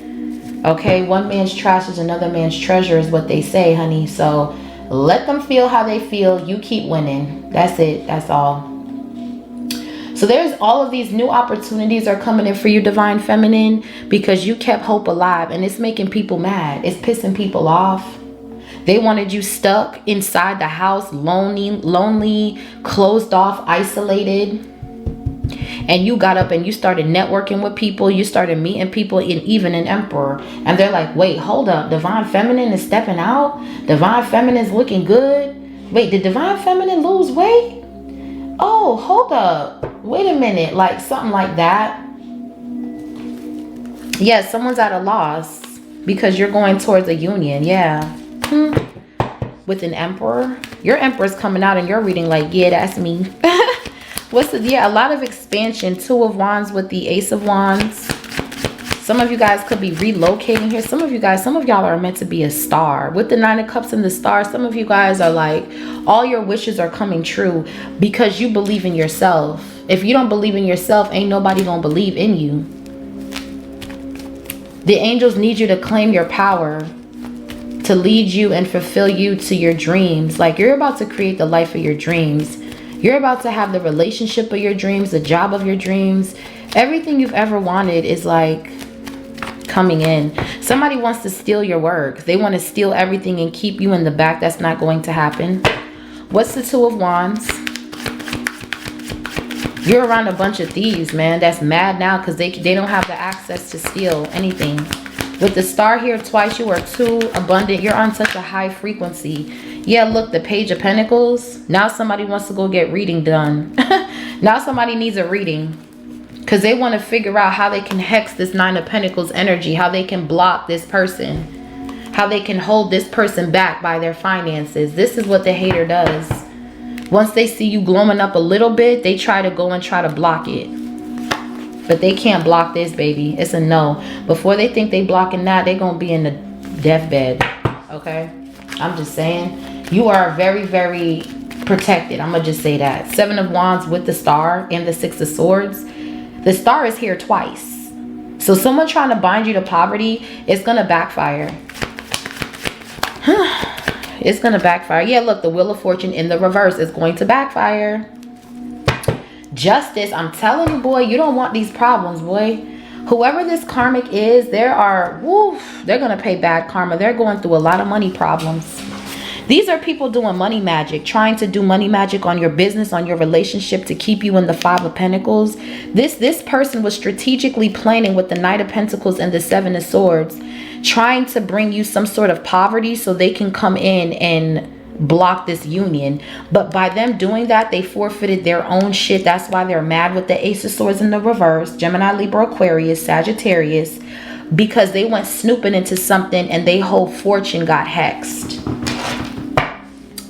Okay, one man's trash is another man's treasure is what they say, honey. So let them feel how they feel. You keep winning. That's it. That's all. So there's all of these new opportunities are coming in for you, Divine Feminine, because you kept hope alive, and it's making people mad. It's pissing people off. They wanted you stuck inside the house, lonely, closed off, isolated. And you got up and you started networking with people. You started meeting people, and even an emperor. And they're like, wait, hold up. Divine Feminine is stepping out. Divine Feminine is looking good. Wait, did Divine Feminine lose weight? Oh, hold up. Wait a minute. Like something like that. Yeah, someone's at a loss because you're going towards a union. Yeah. With an emperor. Your emperor's coming out and you're reading like, yeah, that's me. Yeah, a lot of expansion. Two of Wands with the Ace of Wands. Some of you guys could be relocating here. Some of y'all are meant to be a star. With the Nine of Cups and the Star, some of you guys are like, all your wishes are coming true because you believe in yourself. If you don't believe in yourself, ain't nobody gonna believe in you. The angels need you to claim your power, to lead you and fulfill you to your dreams. Like, you're about to create the life of your dreams. You're about to have the relationship of your dreams, the job of your dreams. Everything you've ever wanted is like coming in. Somebody wants to steal your work. They want to steal everything and keep you in the back. That's not going to happen. What's the Two of Wands? You're around a bunch of thieves, man. That's mad now because they don't have the access to steal anything. With the Star here twice, you are too abundant. You're on such a high frequency. Yeah, look, the Page of Pentacles. Now somebody wants to go get reading done. Now somebody needs a reading because they want to figure out how they can hex this Nine of Pentacles energy, how they can block this person, how they can hold this person back by their finances. This is what the hater does. Once they see you glowing up a little bit, they try to go and try to block it. But they can't block this, baby. It's a no. Before they think they blocking that, they gonna be in the deathbed. Okay? I'm just saying. You are very, very protected. I'm gonna just say that. Seven of Wands with the Star and the Six of Swords. The Star is here twice. So someone trying to bind you to poverty, it's gonna backfire. It's gonna backfire. Yeah, look, the Wheel of Fortune in the reverse is going to backfire. Justice, I'm telling you, boy, you don't want these problems, boy. Whoever this karmic is, they're gonna pay bad karma. They're going through a lot of money problems. These are people doing money magic, trying to do money magic on your business, on your relationship, to keep you in the Five of Pentacles. This person was strategically planning with the Knight of Pentacles and the Seven of Swords, trying to bring you some sort of poverty so they can come in and block this union. But by them doing that, they forfeited their own shit. That's why they're mad with the Ace of Swords in the reverse, Gemini, Libra, Aquarius, Sagittarius, because they went snooping into something and their whole fortune got hexed.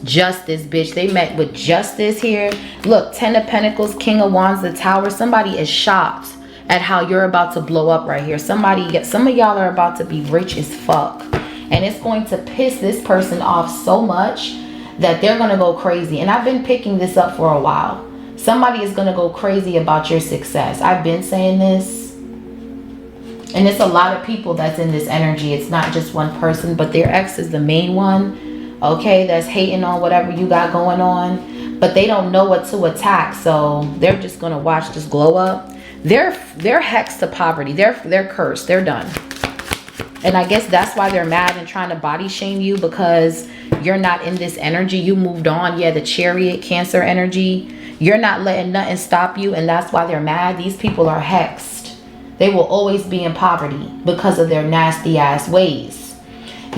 Justice, bitch. They met with justice here. Look, Ten of Pentacles, King of Wands, the Tower. Somebody is shocked at how you're about to blow up right here. Some of y'all are about to be rich as fuck. And it's going to piss this person off so much that they're going to go crazy. And I've been picking this up for a while. Somebody is going to go crazy about your success. I've been saying this. And it's a lot of people that's in this energy. It's not just one person, but their ex is the main one. Okay, that's hating on whatever you got going on. But they don't know what to attack. So they're just going to watch this glow up. They're hexed to poverty. They're cursed. They're done. And I guess that's why they're mad and trying to body shame you, because you're not in this energy. You moved on. Yeah, the Chariot, Cancer energy. You're not letting nothing stop you, and that's why they're mad. These people are hexed. They will always be in poverty because of their nasty ass ways.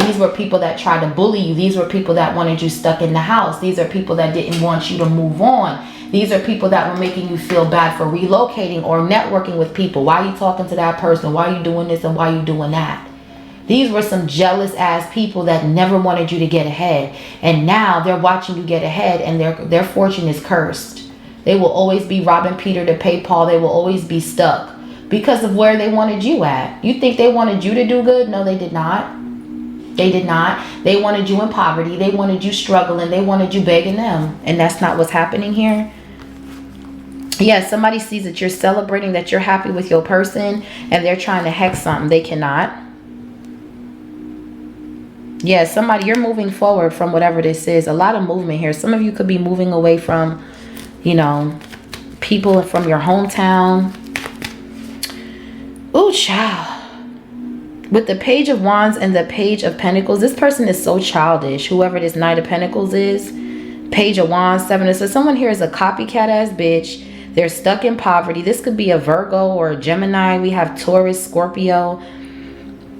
These were people that tried to bully you. These were people that wanted you stuck in the house. These are people that didn't want you to move on. These are people that were making you feel bad for relocating or networking with people. Why are you talking to that person? Why are you doing this and why are you doing that? These were some jealous ass people that never wanted you to get ahead. And now they're watching you get ahead, and their fortune is cursed. They will always be robbing Peter to pay Paul. They will always be stuck because of where they wanted you at. You think they wanted you to do good? No, they did not. They did not. They wanted you in poverty. They wanted you struggling. They wanted you begging them. And that's not what's happening here. Yeah, somebody sees that you're celebrating, that you're happy with your person, and they're trying to hex something. They cannot. Yeah, somebody, you're moving forward from whatever this is. A lot of movement here. Some of you could be moving away from, you know, people from your hometown. Ooh, child. With the Page of Wands and the Page of Pentacles, this person is so childish. Whoever this Knight of Pentacles is. Page of Wands, Seven. So someone here is a copycat ass bitch. They're stuck in poverty. This could be a Virgo or a Gemini. We have Taurus, Scorpio.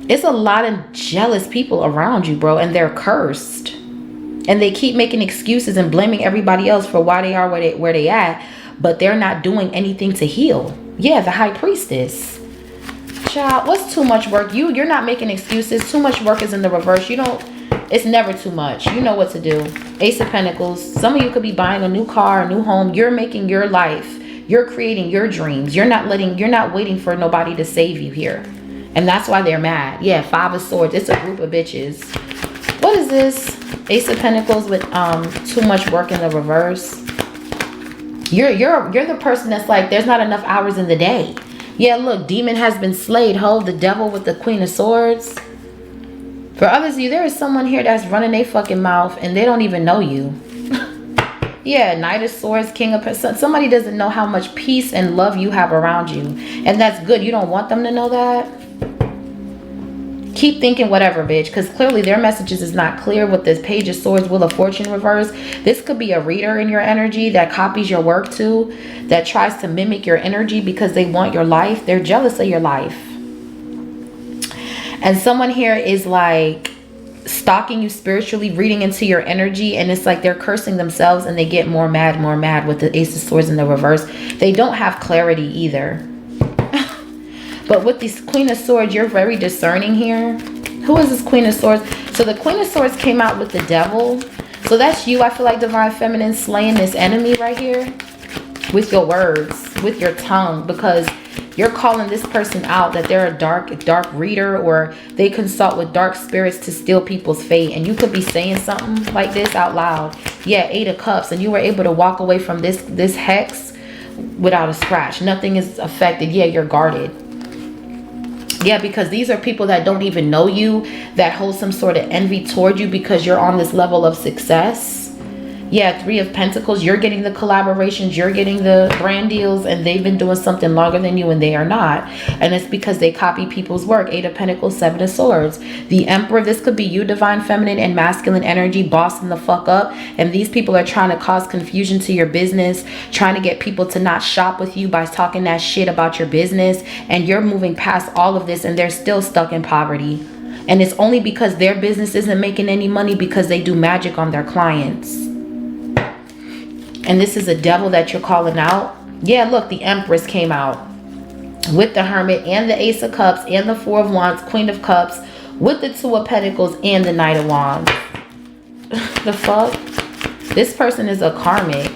It's a lot of jealous people around you, bro. And they're cursed. And they keep making excuses and blaming everybody else for why they are where they at. But they're not doing anything to heal. Yeah, the High Priestess. Child, what's too much work? You're not making excuses. Too much work is in the reverse. You don't, it's never too much. You know what to do. Ace of Pentacles. Some of you could be buying a new car, a new home. You're making your life. You're creating your dreams. You're not waiting for nobody to save you here. And that's why they're mad. Yeah, Five of Swords. It's a group of bitches. What is this? Ace of Pentacles with too much work in the reverse. You're the person that's like, there's not enough hours in the day. Yeah, look, demon has been slayed. Hold the devil with the Queen of Swords. For others of you, there is someone here that's running their fucking mouth and they don't even know you. Yeah, Knight of Swords, King of Pentacles. Somebody doesn't know how much peace and love you have around you. And that's good. You don't want them to know that. Keep thinking whatever, bitch. Because clearly their messages is not clear with this Page of Swords, Wheel of Fortune reverse. This could be a reader in your energy that copies your work too. That tries to mimic your energy because they want your life. They're jealous of your life. And someone here is like stalking you spiritually, reading into your energy, and it's like they're cursing themselves and they get more mad with the Ace of Swords in the reverse. They don't have clarity either. But with this Queen of Swords, you're very discerning here. Who is this Queen of Swords? So the Queen of Swords came out with the Devil. So that's you, I feel like, Divine Feminine, slaying this enemy right here with your words, with your tongue, because you're calling this person out that they're a dark reader, or they consult with dark spirits to steal people's fate. And you could be saying something like this out loud. Yeah, 8 of Cups, and you were able to walk away from this hex without a scratch. Nothing is affected. Yeah, you're guarded. Yeah, because these are people that don't even know you, that hold some sort of envy toward you because you're on this level of success. Yeah, 3 of Pentacles. You're getting the collaborations. You're getting the brand deals. And they've been doing something longer than you and they are not. And it's because they copy people's work. 8 of Pentacles, 7 of Swords. The Emperor. This could be you, Divine Feminine and masculine energy, bossing the fuck up. And these people are trying to cause confusion to your business. Trying to get people to not shop with you by talking that shit about your business. And you're moving past all of this and they're still stuck in poverty. And it's only because their business isn't making any money because they do magic on their clients. And this is a devil that you're calling out. Yeah, look, the Empress came out with the Hermit and the Ace of Cups and the 4 of Wands, Queen of Cups, with the 2 of Pentacles and the Knight of Wands. The fuck? This person is a karmic.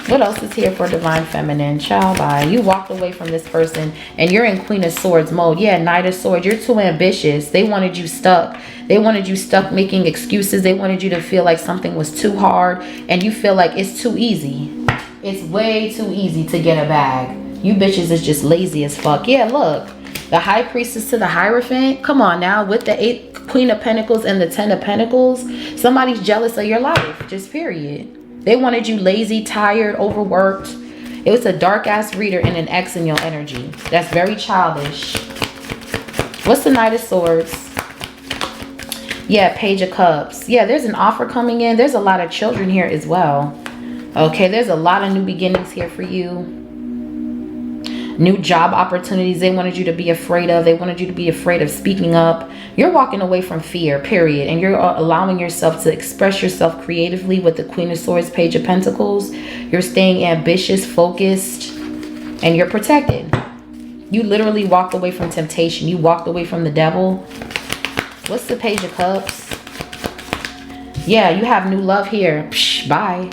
What else is here for Divine Feminine? Child, bye. You walked away from this person and you're in Queen of Swords mode. Yeah, Knight of Swords. You're too ambitious. They wanted you stuck. They wanted you stuck making excuses. They wanted you to feel like something was too hard and you feel like it's too easy. It's way too easy to get a bag. You bitches is just lazy as fuck. Yeah, look. The High Priestess to the Hierophant. Come on now. With the Queen of Pentacles and the 10 of Pentacles. Somebody's jealous of your life. Just period. They wanted you lazy, tired, overworked. It was a dark ass reader and an X in your energy. That's very childish. What's the Knight of Swords? Yeah, Page of Cups. Yeah, there's an offer coming in. There's a lot of children here as well. Okay, there's a lot of new beginnings here for you. New job opportunities they wanted you to be afraid of. They wanted you to be afraid of speaking up. You're walking away from fear, period. And you're allowing yourself to express yourself creatively with the Queen of Swords, Page of Pentacles. You're staying ambitious, focused, and you're protected. You literally walked away from temptation. You walked away from the devil. What's the Page of Cups? Yeah, you have new love here. Psh, bye.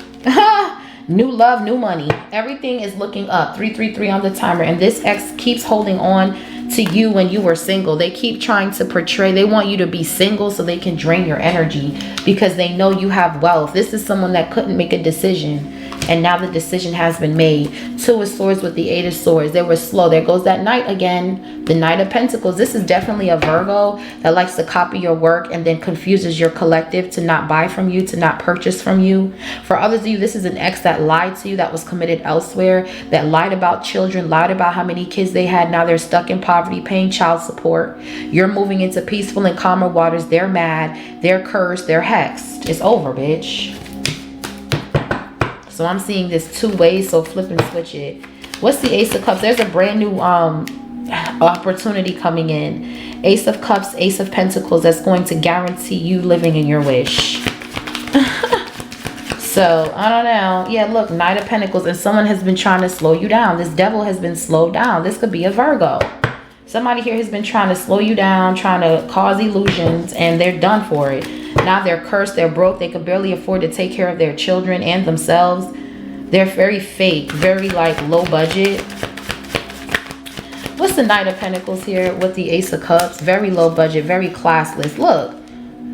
New love, new money. Everything is looking up. 333 on the timer. And this ex keeps holding on to you when you were single. They keep trying to portray, they want you to be single so they can drain your energy because they know you have wealth. This is someone that couldn't make a decision, and now the decision has been made. Two of Swords with the Eight of Swords. They were slow. There goes that Knight again. The Knight of Pentacles. This is definitely a Virgo that likes to copy your work and then confuses your collective to not buy from you, to not purchase from you. For others of you, this is an ex that lied to you, that was committed elsewhere, that lied about children, lied about how many kids they had. Now they're stuck in poverty, paying child support. You're moving into peaceful and calmer waters. They're mad. They're cursed. They're hexed. It's over, bitch. So I'm seeing this two ways, so flip and switch it. What's the Ace of Cups? There's a brand new opportunity coming in. Ace of Cups, Ace of Pentacles, that's going to guarantee you living in your wish. So, I don't know. Yeah, look, Knight of Pentacles, and someone has been trying to slow you down. This devil has been slowed down. This could be a Virgo. Somebody here has been trying to slow you down, trying to cause illusions, and they're done for it. Now they're cursed, they're broke, they can barely afford to take care of their children and themselves. They're very fake, very like low budget. What's the Knight of Pentacles here with the Ace of Cups? Very low budget, very classless. Look,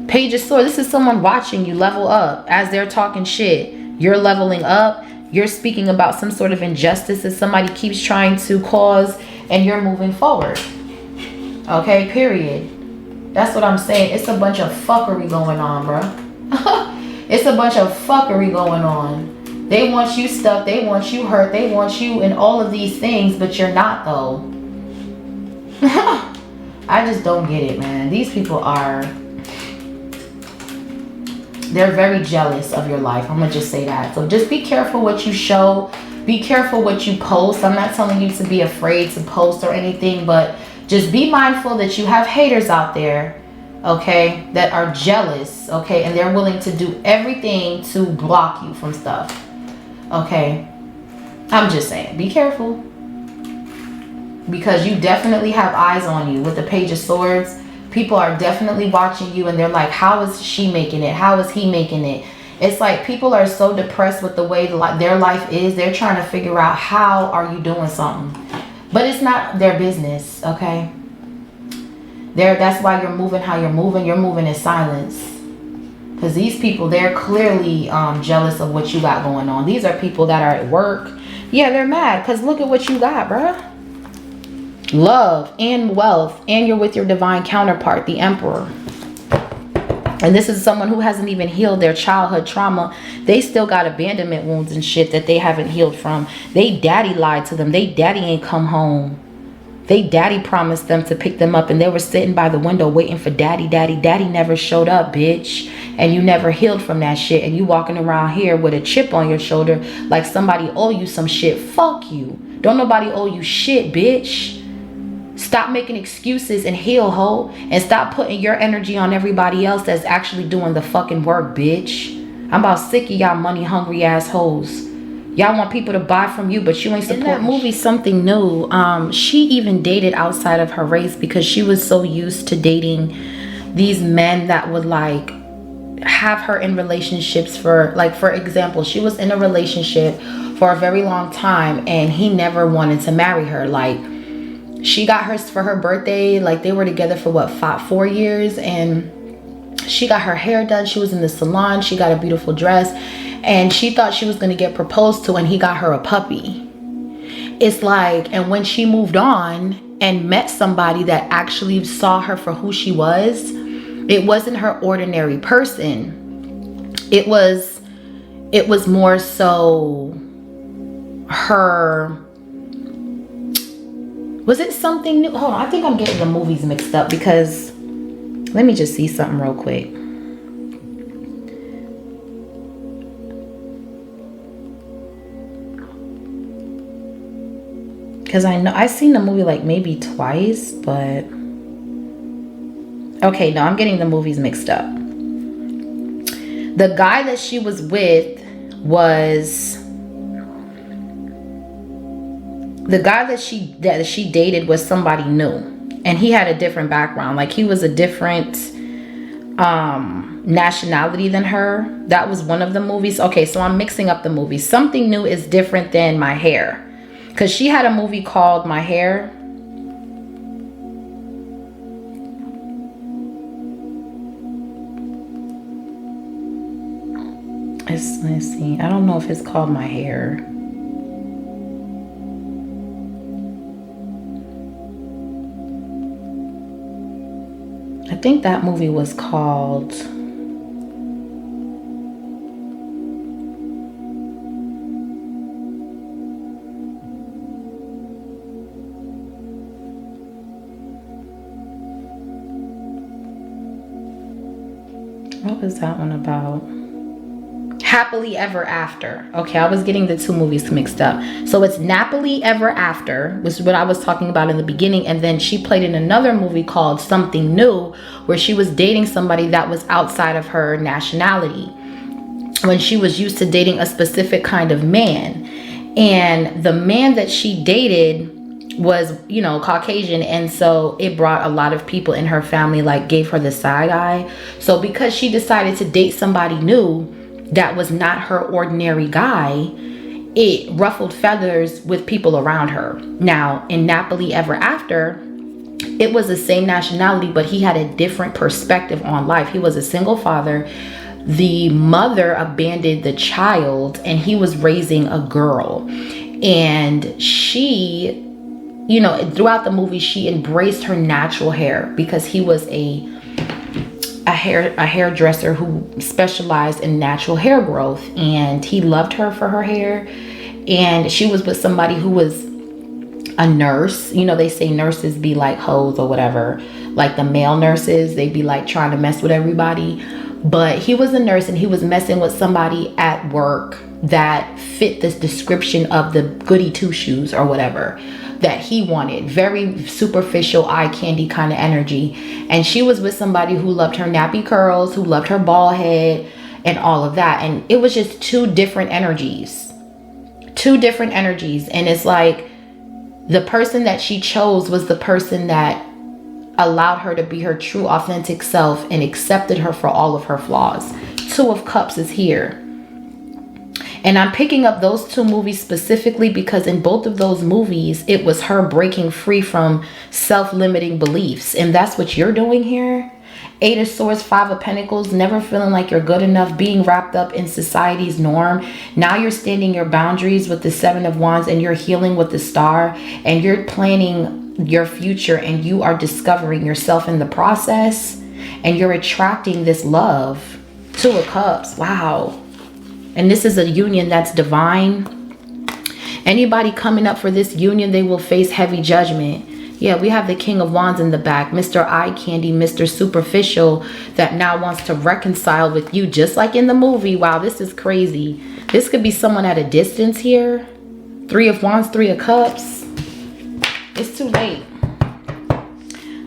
Page of Swords. This is someone watching you level up. As they're talking shit, you're leveling up. You're speaking about some sort of injustice that somebody keeps trying to cause, and you're moving forward. Okay, period. That's what I'm saying. It's a bunch of fuckery going on, bro. It's a bunch of fuckery going on. They want you stuck. They want you hurt. They want you in all of these things, but you're not, though. I just don't get it, man. These people are... they're very jealous of your life. I'm going to just say that. So just be careful what you show. Be careful what you post. I'm not telling you to be afraid to post or anything, but... just be mindful that you have haters out there, okay, that are jealous, okay, and they're willing to do everything to block you from stuff, okay? I'm just saying, be careful. Because you definitely have eyes on you with the Page of Swords. People are definitely watching you, and they're like, how is she making it? How is he making it? It's like people are so depressed with the way their life is. They're trying to figure out, how are you doing something? But it's not their business, okay? That's why you're moving how you're moving. You're moving in silence. Because these people, they're clearly jealous of what you got going on. These are people that are at work. Yeah, they're mad because look at what you got, bruh. Love and wealth. And you're with your divine counterpart, the Emperor. And this is someone who hasn't even healed their childhood trauma. They still got abandonment wounds and shit that they haven't healed from. They daddy lied to them. They daddy ain't come home. They daddy promised them to pick them up, and they were sitting by the window waiting for daddy. Daddy never showed up, bitch. And you never healed from that shit. And you walking around here with a chip on your shoulder like somebody owe you some shit. Fuck you. Don't nobody owe you shit, bitch. Stop making excuses and heal, ho. And stop putting your energy on everybody else that's actually doing the fucking work, bitch. I'm about sick of y'all money hungry assholes. Y'all want people to buy from you, but you ain't supporting. In that movie, Something New, she even dated outside of her race because she was so used to dating these men that would like have her in relationships for, like, for example, she was in a relationship for a very long time and he never wanted to marry her. Like, she got hers for her birthday. Like, they were together for what, 4 years, and she got her hair done. She was in the salon. She got a beautiful dress, and she thought she was going to get proposed to, and he got her a puppy. It's like, and when she moved on and met somebody that actually saw her for who she was, it wasn't her ordinary person. It was more so her... Was it Something New? Hold on, I think I'm getting the movies mixed up because let me just see something real quick. Because I know I've seen the movie like maybe twice, but okay, no, I'm getting the movies mixed up. The guy that she was with was... the guy that she dated was somebody new, and he had a different background. Like, he was a different nationality than her. That was one of the movies. Okay, so I'm mixing up the movies. Something New is different than My Hair, because she had a movie called My Hair. let's see. I don't know if it's called My Hair. I think that movie was called... What was that one about? Happily Ever After. Okay, I was getting the two movies mixed up. So it's Nappily Ever After, which is what I was talking about in the beginning. And then she played in another movie called Something New, where she was dating somebody that was outside of her nationality, when she was used to dating a specific kind of man. And the man that she dated was, you know, Caucasian, and so it brought a lot of people in her family, like, gave her the side eye. So because she decided to date somebody new that was not her ordinary guy, it ruffled feathers with people around her. Now in Nappily Ever After, it was the same nationality, but he had a different perspective on life. He was a single father. The mother abandoned the child, and he was raising a girl. And she, you know, throughout the movie, she embraced her natural hair, because he was a hairdresser who specialized in natural hair growth, and he loved her for her hair. And she was with somebody who was a nurse. You know, they say nurses be like hoes or whatever, like the male nurses, they be like trying to mess with everybody. But he was a nurse, and he was messing with somebody at work that fit this description of the goody two shoes or whatever that he wanted. Very superficial, eye candy kind of energy. And she was with somebody who loved her nappy curls, who loved her bald head and all of that. And it was just two different energies. And it's like the person that she chose was the person that allowed her to be her true authentic self and accepted her for all of her flaws. Two of Cups is here. And I'm picking up those two movies specifically because in both of those movies, it was her breaking free from self-limiting beliefs. And that's what you're doing here. Eight of Swords, Five of Pentacles, never feeling like you're good enough, being wrapped up in society's norm. Now you're standing your boundaries with the Seven of Wands, and you're healing with the Star, and you're planning your future, and you are discovering yourself in the process, and you're attracting this love. Two of Cups. Wow. And this is a union that's divine. Anybody coming up for this union, they will face heavy judgment. Yeah, we have the King of Wands in the back. Mr. Eye Candy, Mr. Superficial, that now wants to reconcile with you, just like in the movie. Wow, this is crazy. This could be someone at a distance here. Three of Wands, Three of Cups. It's too late.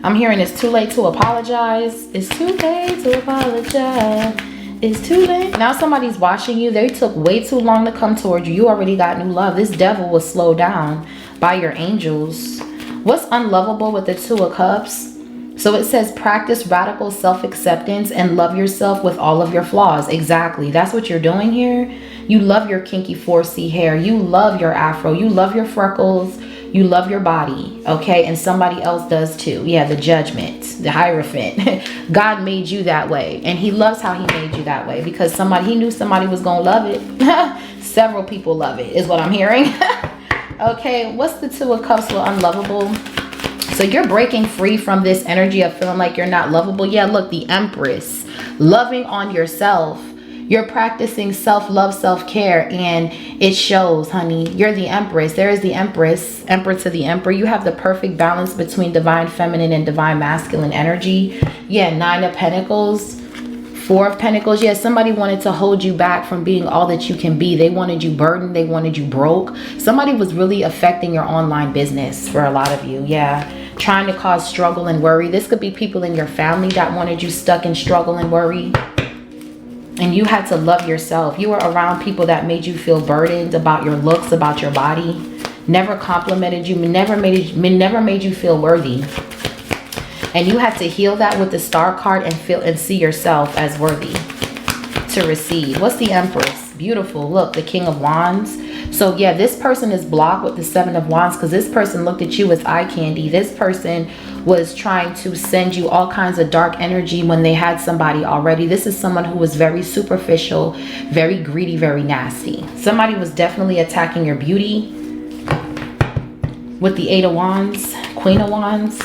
I'm hearing it's too late to apologize. It's too late to apologize. It's too late. Now somebody's watching you. They took way too long to come towards you. You already got new love. This devil was slowed down by your angels. What's unlovable with the Two of Cups? So it says practice radical self-acceptance and love yourself with all of your flaws. Exactly. That's what you're doing here. You love your kinky 4C hair. You love your afro. You love your freckles. You love your body. Okay. And somebody else does too. Yeah. The Judgment, the Hierophant. God made you that way. And he loves how he made you that way because he knew somebody was going to love it. Several people love it is what I'm hearing. Okay. What's the Two of Cups with unlovable? So you're breaking free from this energy of feeling like you're not lovable. Yeah, look, the Empress. Loving on yourself. You're practicing self-love, self-care, and it shows, honey. You're the Empress. There is the Empress. Emperor to the Emperor. You have the perfect balance between divine feminine and divine masculine energy. Yeah, Nine of Pentacles. Four of Pentacles. Yeah, somebody wanted to hold you back from being all that you can be. They wanted you burdened. They wanted you broke. Somebody was really affecting your online business for a lot of you. Yeah. Trying to cause struggle and worry. This could be people in your family that wanted you stuck in struggle and worry. And you had to love yourself. You were around people that made you feel burdened about your looks, about your body. Never complimented you. Never made you feel worthy. And you had to heal that with the Star card and see yourself as worthy to receive. What's the Empress? Beautiful. Look, the King of Wands. So yeah, this person is blocked with the Seven of Wands because this person looked at you as eye candy. This person was trying to send you all kinds of dark energy when they had somebody already. This is someone who was very superficial, very greedy, very nasty. Somebody was definitely attacking your beauty with the 8 of Wands, Queen of Wands.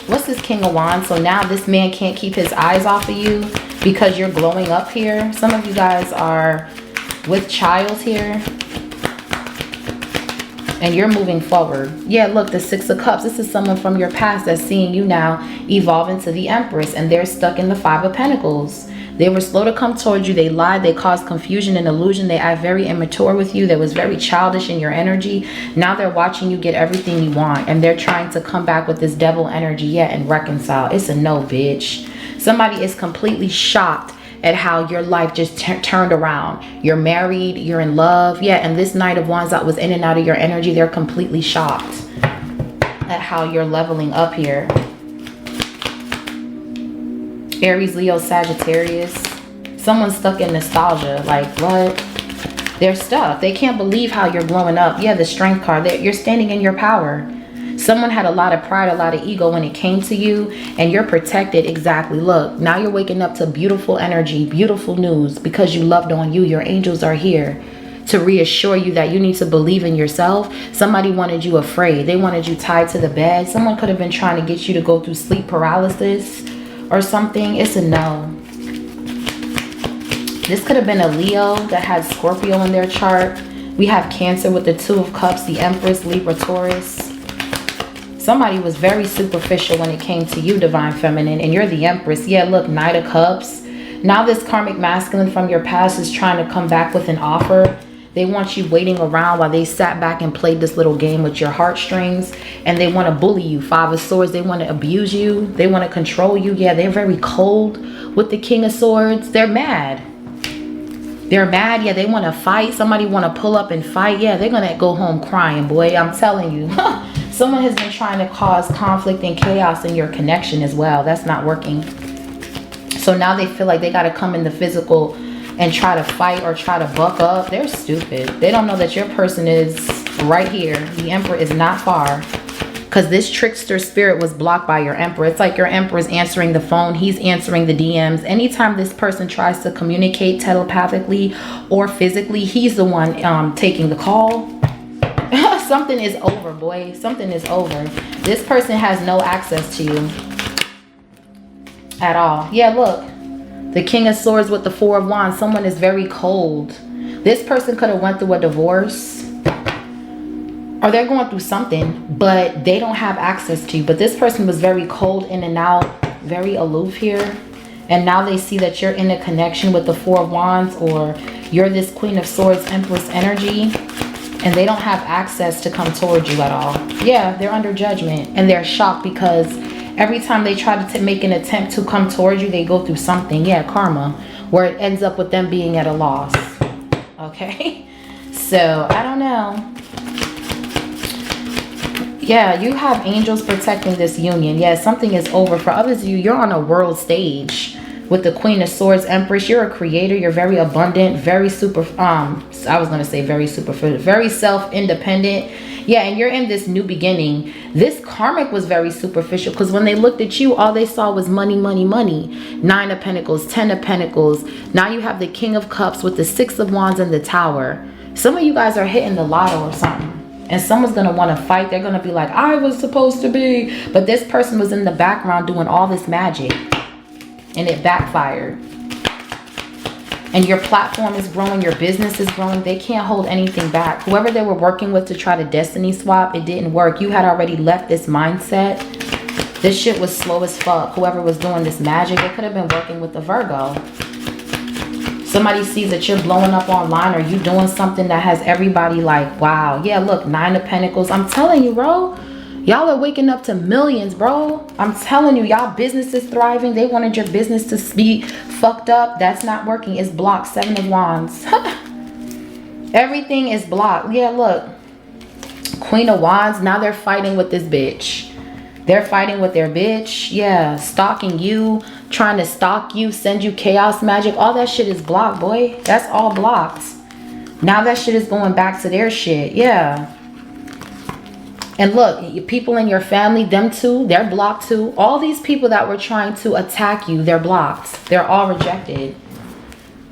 What's this King of Wands? So now this man can't keep his eyes off of you because you're glowing up here. Some of you guys are with child here. And you're moving forward. Yeah, look, the 6 of Cups. This is someone from your past that's seeing you now evolve into the Empress. And they're stuck in the 5 of Pentacles. They were slow to come towards you. They lied. They caused confusion and illusion. They act very immature with you. They was very childish in your energy. Now they're watching you get everything you want. And they're trying to come back with this devil energy, yeah, and reconcile. It's a no, bitch. Somebody is completely shocked at how your life just turned around. You're married. You're in love. Yeah, and this Knight of Wands that was in and out of your energy, they're completely shocked at how you're leveling up here. Aries, Leo, Sagittarius. Someone's stuck in nostalgia. Like, what? They're stuck. They can't believe how you're growing up. Yeah, the Strength card. You're standing in your power. Someone had a lot of pride, a lot of ego when it came to you, and you're protected. Exactly. Look, now you're waking up to beautiful energy, beautiful news because you loved on you. Your angels are here to reassure you that you need to believe in yourself. Somebody wanted you afraid. They wanted you tied to the bed. Someone could have been trying to get you to go through sleep paralysis or something. It's a no. This could have been a Leo that had Scorpio in their chart. We have Cancer with the 2 of Cups, the Empress, Libra, Taurus. Somebody was very superficial when it came to you, Divine Feminine, and you're the Empress. Yeah, look, Knight of Cups. Now this karmic masculine from your past is trying to come back with an offer. They want you waiting around while they sat back and played this little game with your heartstrings. And they want to bully you. 5 of Swords. They want to abuse you. They want to control you. Yeah, they're very cold with the King of Swords. They're mad. They're mad. Yeah, they want to fight. Somebody want to pull up and fight. Yeah, they're going to go home crying, boy. I'm telling you. Someone has been trying to cause conflict and chaos in your connection as well. That's not working. So now they feel like they got to come in the physical and try to fight or try to buck up. They're stupid. They don't know that your person is right here. The Emperor is not far. Because this trickster spirit was blocked by your Emperor. It's like your Emperor is answering the phone. He's answering the DMs. Anytime this person tries to communicate telepathically or physically, he's the one taking the call. Something is over, boy. Something is over. This person has no access to you at all. Yeah, look. The King of Swords with the 4 of Wands. Someone is very cold. This person could have went through a divorce. Or they're going through something, but they don't have access to you. But this person was very cold in and out, very aloof here. And now they see that you're in a connection with the 4 of Wands, or you're this Queen of Swords, Empress energy. And they don't have access to come towards you at all. Yeah, they're under judgment. And they're shocked because every time they try to make an attempt to come towards you, they go through something. Yeah, karma. Where it ends up with them being at a loss. Okay? So, I don't know. Yeah, you have angels protecting this union. Yeah, something is over. For others of you, you're on a world stage with the Queen of Swords, Empress. You're a creator. You're very abundant, very I was going to say very superficial, very self-independent. Yeah, and you're in this new beginning. This karmic was very superficial because when they looked at you, all they saw was money, money, money. 9 of Pentacles, 10 of Pentacles. Now you have the King of Cups with the 6 of Wands and the Tower. Some of you guys are hitting the lotto or something. And someone's going to want to fight. They're going to be like, I was supposed to be. But this person was in the background doing all this magic. And it backfired. And your platform is growing. Your business is growing. They can't hold anything back. Whoever they were working with to try to destiny swap, it didn't work. You had already left this mindset. This shit was slow as fuck. Whoever was doing this magic, they could have been working with the Virgo. Somebody sees that you're blowing up online or you doing something that has everybody like, wow. Yeah, look, 9 of Pentacles. I'm telling you, bro. Y'all are waking up to millions, bro. I'm telling you, y'all business is thriving. They wanted your business to be fucked up. That's not working. It's blocked. 7 of Wands. Everything is blocked. Yeah, look. Queen of Wands. Now they're fighting with this bitch. They're fighting with their bitch. Yeah, stalking you. Trying to stalk you. Send you chaos magic. All that shit is blocked, boy. That's all blocked. Now that shit is going back to their shit. Yeah. And look, people in your family, them too, they're blocked too. All these people that were trying to attack you, they're blocked. They're all rejected.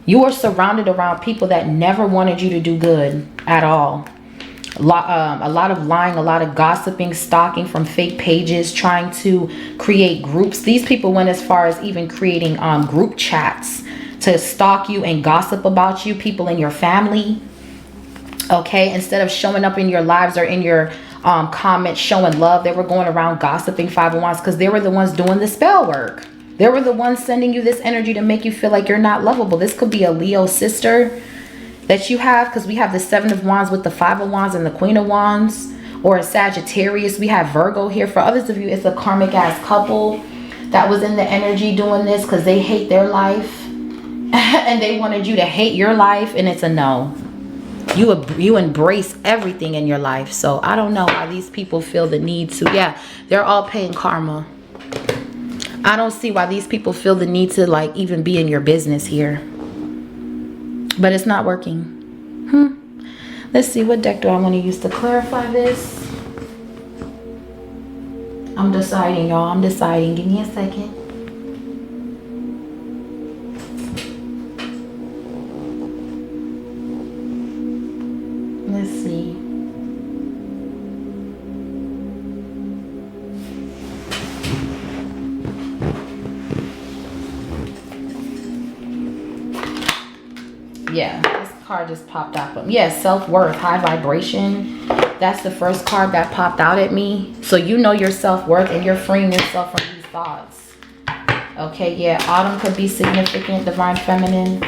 You are surrounded around people that never wanted you to do good at all. A lot of lying, a lot of gossiping, stalking from fake pages, trying to create groups. These people went as far as even creating group chats to stalk you and gossip about you, people in your family. Okay, instead of showing up in your lives or in your comments showing love, they were going around gossiping 501s because they were the ones doing the spell work. They were the ones sending you this energy to make you feel like you're not lovable. This could be a Leo sister that you have, because we have the 7 of Wands with the 5 of Wands and the Queen of Wands, or a Sagittarius. We have Virgo here. For others of you, it's a karmic ass couple that was in the energy doing this because they hate their life and they wanted you to hate your life, and it's a no. You embrace everything in your life. So I don't know why these people feel the need to, yeah, they're all paying karma. I don't see why these people feel the need to like even be in your business here. But it's not working. Let's see, what deck do I want to use to clarify this? I'm deciding, y'all. I'm deciding. Give me a second. Let's see. Yeah, this card just popped up. Yeah, self-worth, high vibration. That's the first card that popped out at me. So you know your self-worth and you're freeing yourself from these thoughts. Okay, yeah, autumn could be significant, divine feminine.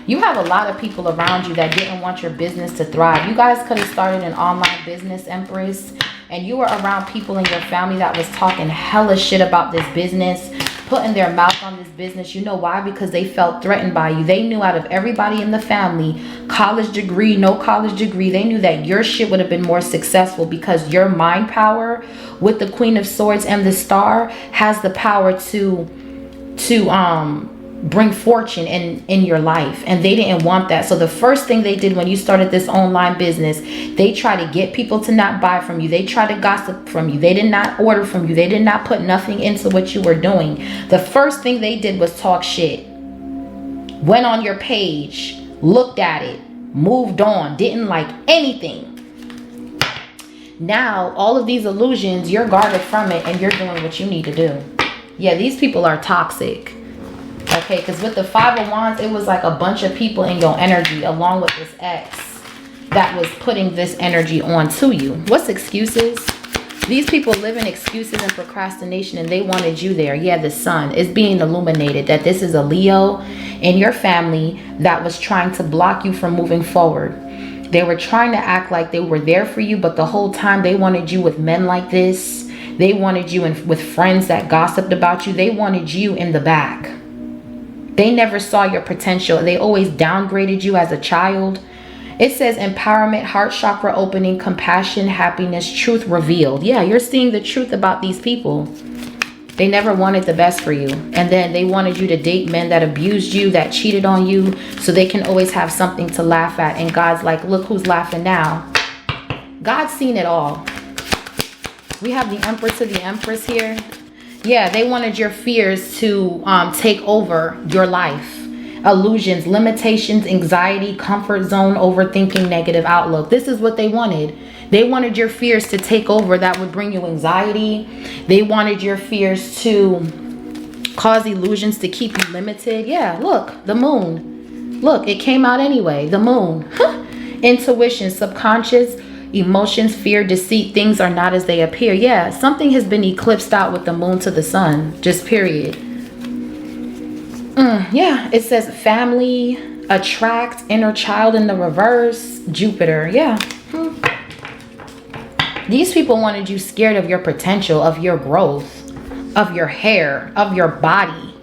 You have a lot of people around you that didn't want your business to thrive. You guys could have started an online business, Empress, and you were around people in your family that was talking hella shit about this business, putting their mouth on this business. You know why? Because they felt threatened by you. They knew out of everybody in the family, college degree, no college degree, they knew that your shit would have been more successful because your mind power with the Queen of Swords and the Star has the power to bring fortune in your life, and they didn't want that. So the first thing they did when you started this online business, they tried to get people to not buy from you. They tried to gossip from you. They did not order from you. They did not put nothing into what you were doing. The first thing they did was talk shit. Went on your page, looked at it, moved on, didn't like anything. Now all of these illusions, you're guarded from it and you're doing what you need to do. Yeah, these people are toxic. Okay, because with the 5 of Wands, it was like a bunch of people in your energy along with this ex that was putting this energy on to you. What's excuses? These people live in excuses and procrastination, and they wanted you there. Yeah, the sun is being illuminated that this is a Leo in your family that was trying to block you from moving forward. They were trying to act like they were there for you, but the whole time they wanted you with men like this. They wanted you with friends that gossiped about you. They wanted you in the back. They never saw your potential. They always downgraded you as a child. It says empowerment, heart chakra opening, compassion, happiness, truth revealed. Yeah, you're seeing the truth about these people. They never wanted the best for you. And then they wanted you to date men that abused you, that cheated on you, so they can always have something to laugh at. And God's like, look who's laughing now. God's seen it all. We have the Empress of the Empress here. Yeah, they wanted your fears to take over your life. Illusions, limitations, anxiety, comfort zone, overthinking, negative outlook. This is what they wanted. They wanted your fears to take over. That would bring you anxiety. They wanted your fears to cause illusions to keep you limited. Yeah, look, the moon. Look, it came out anyway. The moon. Intuition, subconscious, emotions, fear, deceit, things are not as they appear. Yeah, something has been eclipsed out with the moon to the sun, just period. Yeah, it says family, attract, inner child in the reverse, Jupiter. Yeah. These people wanted you scared of your potential, of your growth, of your hair, of your body.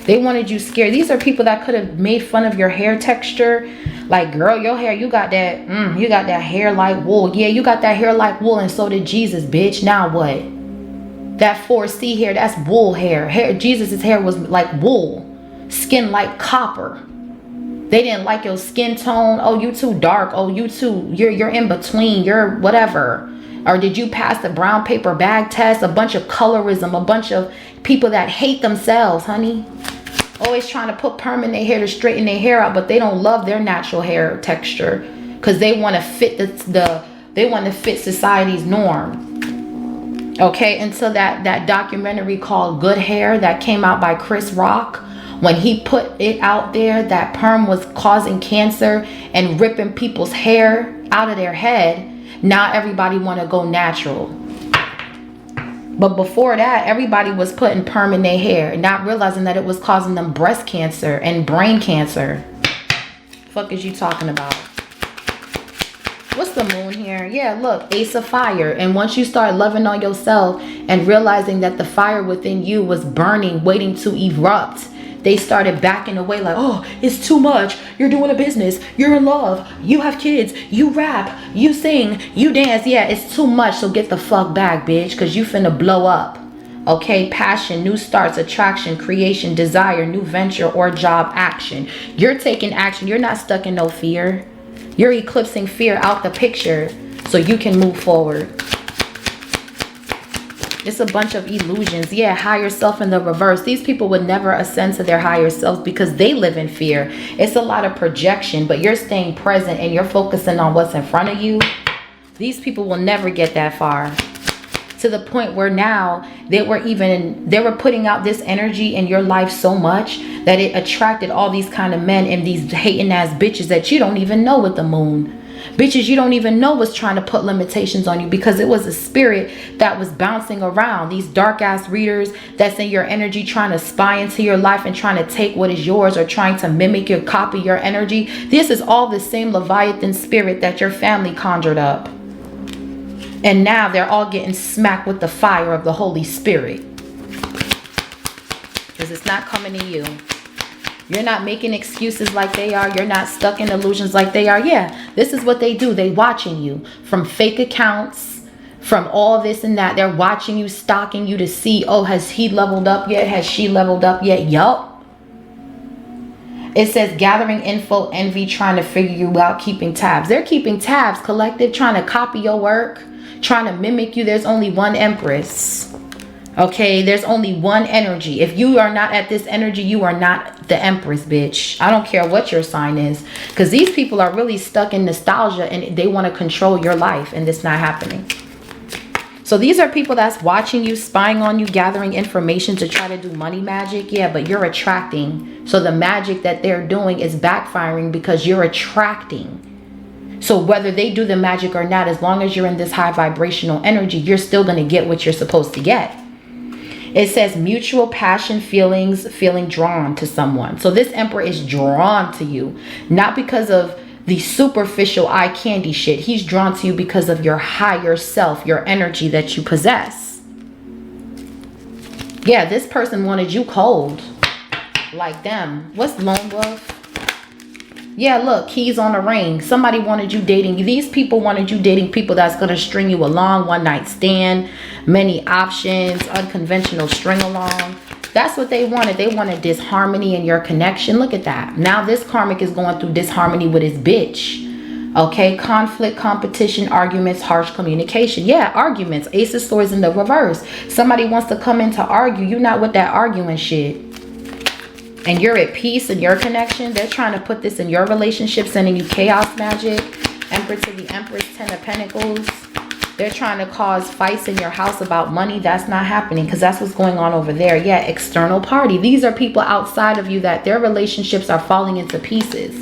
They wanted you scared. These are people that could have made fun of your hair texture. Like, girl, your hair, you got that hair like wool. Yeah, you got that hair like wool, and so did Jesus, bitch. Now what? That 4C hair, that's wool hair. Jesus' hair was like wool. Skin like copper. They didn't like your skin tone. Oh, you too dark. Oh, you're in between. You're whatever. Or did you pass the brown paper bag test? A bunch of colorism, a bunch of people that hate themselves, honey. Always trying to put perm in their hair to straighten their hair out, but they don't love their natural hair texture because they want to fit they want to fit society's norm. Okay, until that documentary called Good Hair that came out by Chris Rock, when he put it out there that perm was causing cancer and ripping people's hair out of their head, now everybody want to go natural. But before that, everybody was putting perm in their hair, not realizing that it was causing them breast cancer and brain cancer. Fuck is you talking about? What's the moon here? Yeah, look, Ace of Fire. And once you start loving on yourself and realizing that the fire within you was burning, waiting to erupt, they started backing away like, oh, it's too much. You're doing a business. You're in love. You have kids. You rap. You sing. You dance. Yeah, it's too much. So get the fuck back, bitch, because you finna blow up. Okay, passion, new starts, attraction, creation, desire, new venture or job, action. You're taking action. You're not stuck in no fear. You're eclipsing fear out the picture so you can move forward. It's a bunch of illusions. Yeah, higher self in the reverse. These people would never ascend to their higher selves because they live in fear. It's a lot of projection, but you're staying present and you're focusing on what's in front of you. These people will never get that far. To the point where now they were putting out this energy in your life so much that it attracted all these kind of men and these hating ass bitches that you don't even know with the moon. Bitches you don't even know was trying to put limitations on you because it was a spirit that was bouncing around. These dark ass readers that's in your energy trying to spy into your life and trying to take what is yours or trying to mimic your copy your energy. This is all the same Leviathan spirit that your family conjured up. And now they're all getting smacked with the fire of the Holy Spirit. Because it's not coming to you. You're not making excuses like they are. You're not stuck in illusions like they are. Yeah, this is what they do. They watching you from fake accounts, from all this and that. They're watching you, stalking you to see, oh, has he leveled up yet? Has she leveled up yet? Yup. It says gathering info, envy, trying to figure you out, keeping tabs. They're keeping tabs, collective, trying to copy your work, trying to mimic you. There's only one Empress. Okay, there's only one energy. If you are not at this energy, you are not the Empress, bitch. I don't care what your sign is. Because these people are really stuck in nostalgia and they want to control your life. And it's not happening. So these are people that's watching you, spying on you, gathering information to try to do money magic. Yeah, but you're attracting. So the magic that they're doing is backfiring because you're attracting. So whether they do the magic or not, as long as you're in this high vibrational energy, you're still going to get what you're supposed to get. It says mutual passion, feelings, feeling drawn to someone. So this Emperor is drawn to you, not because of the superficial eye candy shit. He's drawn to you because of your higher self, your energy that you possess. Yeah, this person wanted you cold, like them. What's Lone Wolf? Yeah, look, keys on a ring. Somebody wanted you dating. These people wanted you dating people that's going to string you along, one night stand, many options, unconventional string along. That's what they wanted. They wanted disharmony in your connection. Look at that. Now this karmic is going through disharmony with his bitch. Okay, conflict, competition, arguments, harsh communication. Yeah, arguments. Ace of Swords in the reverse. Somebody wants to come in to argue. You're not with that arguing shit. And you're at peace in your connection. They're trying to put this in your relationship, sending you chaos magic. Emperor to the Empress, 10 of Pentacles. They're trying to cause fights in your house about money. That's not happening because that's what's going on over there. Yeah, external party. These are people outside of you that their relationships are falling into pieces.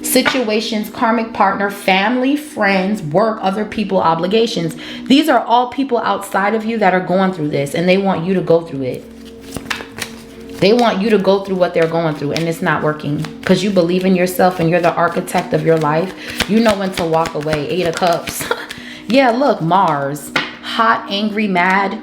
Situations, karmic partner, family, friends, work, other people, obligations. These are all people outside of you that are going through this and they want you to go through it. They want you to go through what they're going through and it's not working because you believe in yourself and you're the architect of your life. You know when to walk away. 8 of Cups. Yeah, look, Mars. Hot, angry, mad,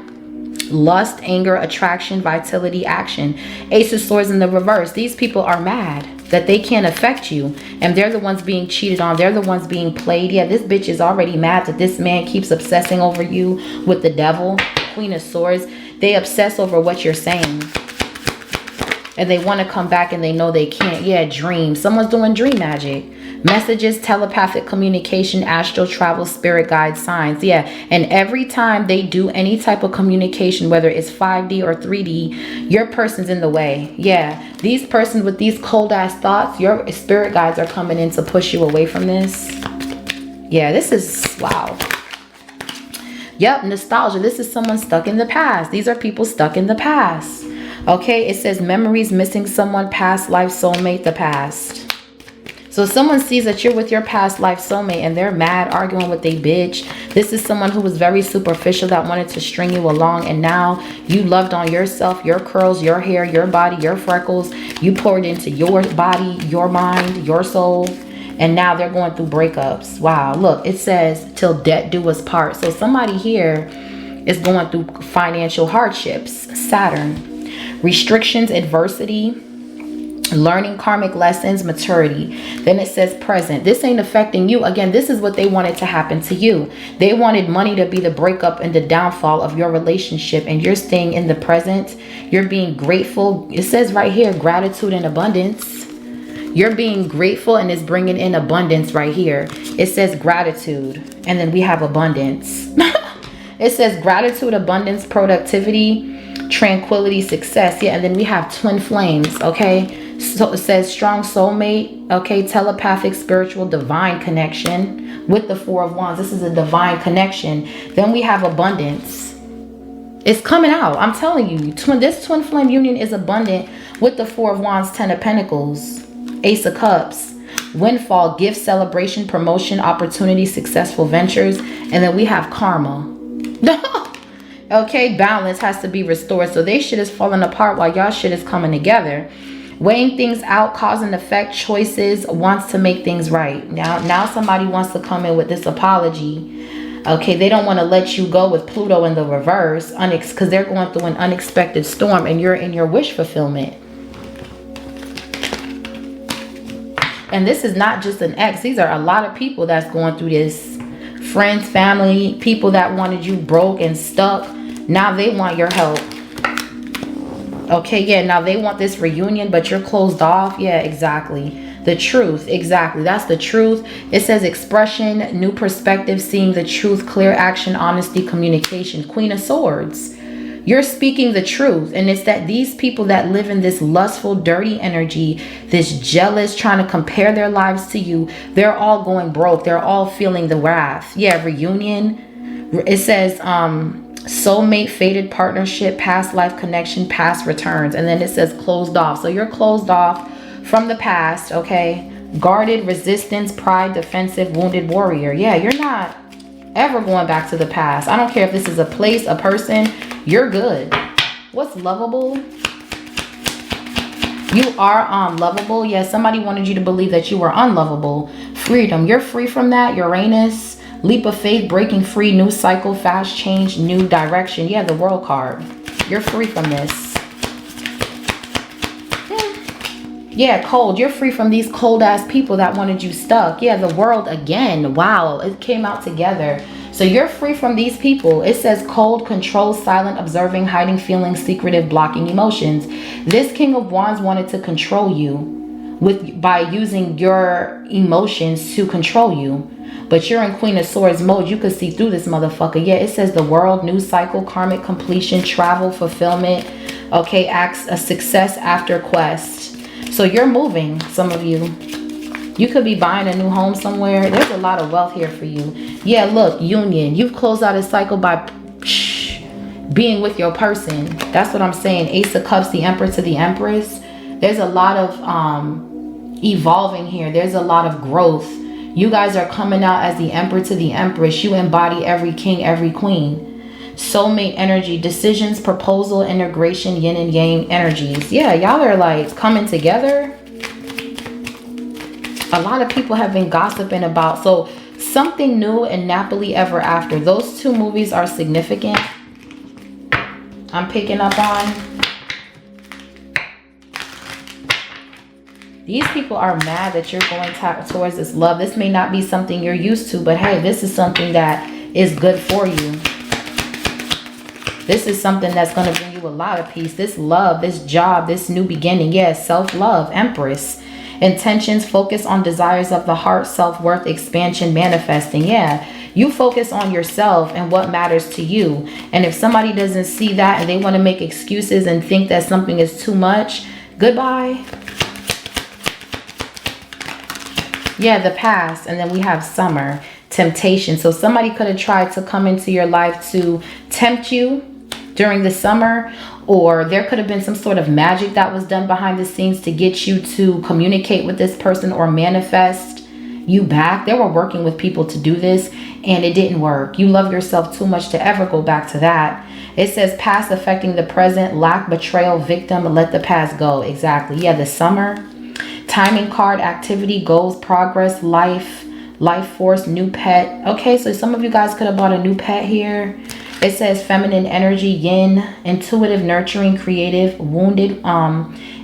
lust, anger, attraction, vitality, action. Ace of Swords in the reverse. These people are mad that they can't affect you and they're the ones being cheated on. They're the ones being played. Yeah, this bitch is already mad that this man keeps obsessing over you with the devil. Queen of Swords. They obsess over what you're saying. and they want to come back and they know they can't. Yeah, dreams. Someone's doing dream magic. Messages, telepathic communication, astral travel, spirit guide signs. Yeah, and every time they do any type of communication, whether it's 5D or 3D, your person's in the way. Yeah, these persons with these cold ass thoughts, your spirit guides are coming in to push you away from this. Yeah, this is wow. Yep, nostalgia. This is someone stuck in the past. These are people stuck in the past. Okay, it says memories, missing someone, past life, soulmate, the past. So someone sees that you're with your past life soulmate and they're mad, arguing with a bitch. This is someone who was very superficial that wanted to string you along, and now you loved on yourself, your curls, your hair, your body, your freckles. You poured into your body, your mind, your soul, and now they're going through breakups. Wow, look, it says till death do us part. So somebody here is going through financial hardships. Saturn, restrictions, adversity, learning karmic lessons, maturity. Then it says present. This ain't affecting you. Again, this is what they wanted to happen to you. They wanted money to be the breakup and the downfall of your relationship, and you're staying in the present. You're being grateful. It says right here, gratitude and abundance. You're being grateful and it's bringing in abundance right here. It says gratitude, and then we have abundance. It says gratitude, abundance, productivity, tranquility, success. Yeah, and then we have twin flames. Okay, so it says strong soulmate. Okay, telepathic, spiritual, divine connection with the Four of Wands. This is a divine connection. Then we have abundance. It's coming out. I'm telling you, this twin flame union is abundant with the Four of Wands, Ten of Pentacles, Ace of Cups, windfall, gift, celebration, promotion, opportunity, successful ventures, and then we have karma. Okay, balance has to be restored. So they shit is falling apart while y'all shit is coming together. Weighing things out, cause and effect, choices, wants to make things right. Now somebody wants to come in with this apology. Okay, they don't want to let you go with Pluto in the reverse, because they're going through an unexpected storm and you're in your wish fulfillment. And this is not just an ex. These are a lot of people that's going through this. Friends, family, people that wanted you broke and stuck. Now they want your help. Okay, yeah, now they want this reunion, but you're closed off. Yeah, exactly. The truth, exactly. That's the truth. It says expression, new perspective, seeing the truth, clear action, honesty, communication. Queen of Swords. You're speaking the truth. And it's that these people that live in this lustful, dirty energy, this jealous, trying to compare their lives to you, they're all going broke. They're all feeling the wrath. Yeah, reunion. It says soulmate, fated partnership, past life connection, past returns. And then it says closed off. So you're closed off from the past, okay? Guarded, resistance, pride, defensive, wounded warrior. Yeah, you're not ever going back to the past. I don't care if this is a place, a person. You're good. What's lovable? You are lovable. Yeah, somebody wanted you to believe that you were unlovable. Freedom. You're free from that. Uranus. Leap of faith, breaking free, new cycle, fast change, new direction. Yeah, the World card. You're free from this. Yeah, cold. You're free from these cold ass people that wanted you stuck. Yeah, the World again. Wow, it came out together. So you're free from these people. It says cold, control, silent, observing, hiding feelings, secretive, blocking emotions. This King of Wands wanted to control you by using your emotions to control you. But you're in Queen of Swords mode. You could see through this motherfucker. Yeah, it says the World, new cycle, karmic completion, travel, fulfillment. Okay, acts a success after quest. So you're moving, some of you. You could be buying a new home somewhere. There's a lot of wealth here for you. Yeah, look, union. You've closed out a cycle by being with your person. That's what I'm saying. Ace of Cups, the Emperor to the Empress. There's a lot of evolving here. There's a lot of growth. You guys are coming out as the Emperor to the Empress. You embody every king, every queen. Soulmate energy, decisions, proposal, integration, yin and yang energies. Yeah, y'all are like coming together. A lot of people have been gossiping about. So something new and Napoli Ever After. Those two movies are significant. I'm picking up on. These people are mad that you're going towards this love. This may not be something you're used to, but hey, this is something that is good for you. This is something that's going to bring you a lot of peace. This love, this job, this new beginning. Yes, self-love, Empress. Intentions, focus on desires of the heart, self-worth, expansion, manifesting. Yeah, you focus on yourself and what matters to you. And if somebody doesn't see that and they want to make excuses and think that something is too much, goodbye. Yeah, the past. And then we have summer, temptation. So somebody could have tried to come into your life to tempt you during the summer, or there could have been some sort of magic that was done behind the scenes to get you to communicate with this person or manifest you back. They were working with people to do this and it didn't work. You love yourself too much to ever go back to that. It says past affecting the present, lack, betrayal, victim, let the past go. Exactly. Yeah, the summer. Timing card, activity, goals, progress, life force, new pet. Okay, so some of you guys could have bought a new pet here. It says feminine energy, yin, intuitive, nurturing, creative, wounded,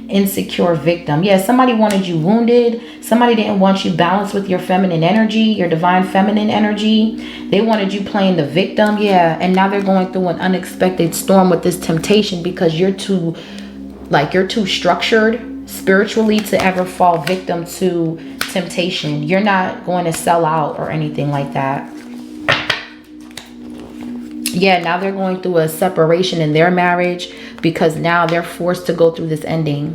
insecure, victim. Yeah, somebody wanted you wounded. Somebody didn't want you balanced with your feminine energy, your divine feminine energy. They wanted you playing the victim. Yeah, and now they're going through an unexpected storm with this temptation because you're too structured spiritually to ever fall victim to temptation. You're not going to sell out or anything like that. Yeah, now they're going through a separation in their marriage because now they're forced to go through this ending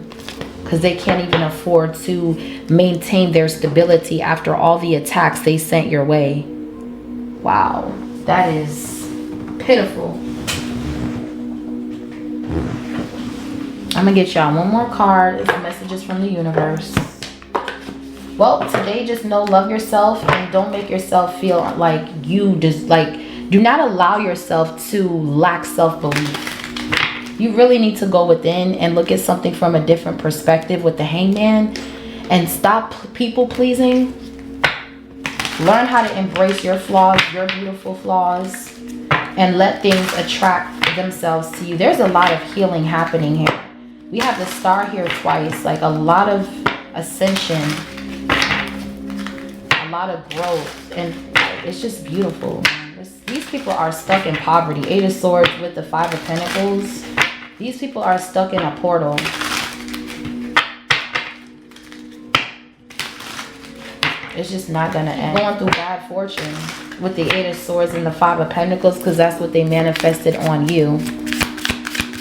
because they can't even afford to maintain their stability after all the attacks they sent your way. Wow, that is pitiful. I'm gonna get y'all one more card. It's messages from the universe. Well, today just know, love yourself and don't make yourself feel like you just do not allow yourself to lack self-belief. You really need to go within and look at something from a different perspective with the Hangman and stop people pleasing. Learn how to embrace your flaws, your beautiful flaws, and let things attract themselves to you. There's a lot of healing happening here. We have the star here twice, like a lot of ascension, a lot of growth, and it's just beautiful. These people are stuck in poverty. 8 of Swords with the 5 of Pentacles. These people are stuck in a portal. It's just not going to end. Going through bad fortune with the 8 of Swords and the 5 of Pentacles because that's what they manifested on you.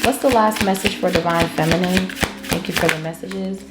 What's the last message for Divine Feminine? Thank you for the messages.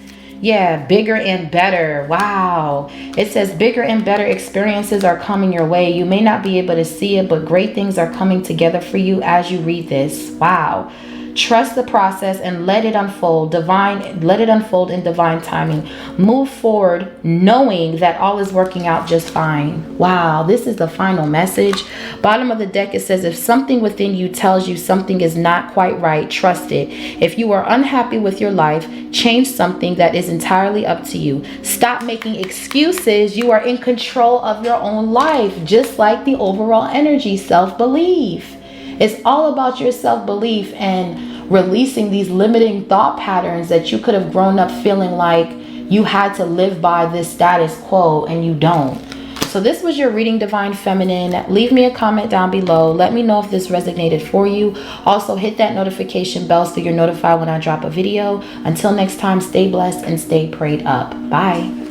Yeah, bigger and better. Wow. It says bigger and better experiences are coming your way. You may not be able to see it, but great things are coming together for you as you read this. Wow. Trust the process and let it unfold. Let it unfold in divine timing. Move forward knowing that all is working out just fine. Wow, this is the final message. Bottom of the deck, it says, if something within you tells you something is not quite right, trust it. If you are unhappy with your life, change something. That is entirely up to you. Stop making excuses. You are in control of your own life, just like the overall energy, self-belief. It's all about your self-belief and releasing these limiting thought patterns that you could have grown up feeling like you had to live by this status quo and you don't. So this was your reading, Divine Feminine. Leave me a comment down below. Let me know if this resonated for you. Also hit that notification bell so you're notified when I drop a video. Until next time, stay blessed and stay prayed up. Bye.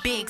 Big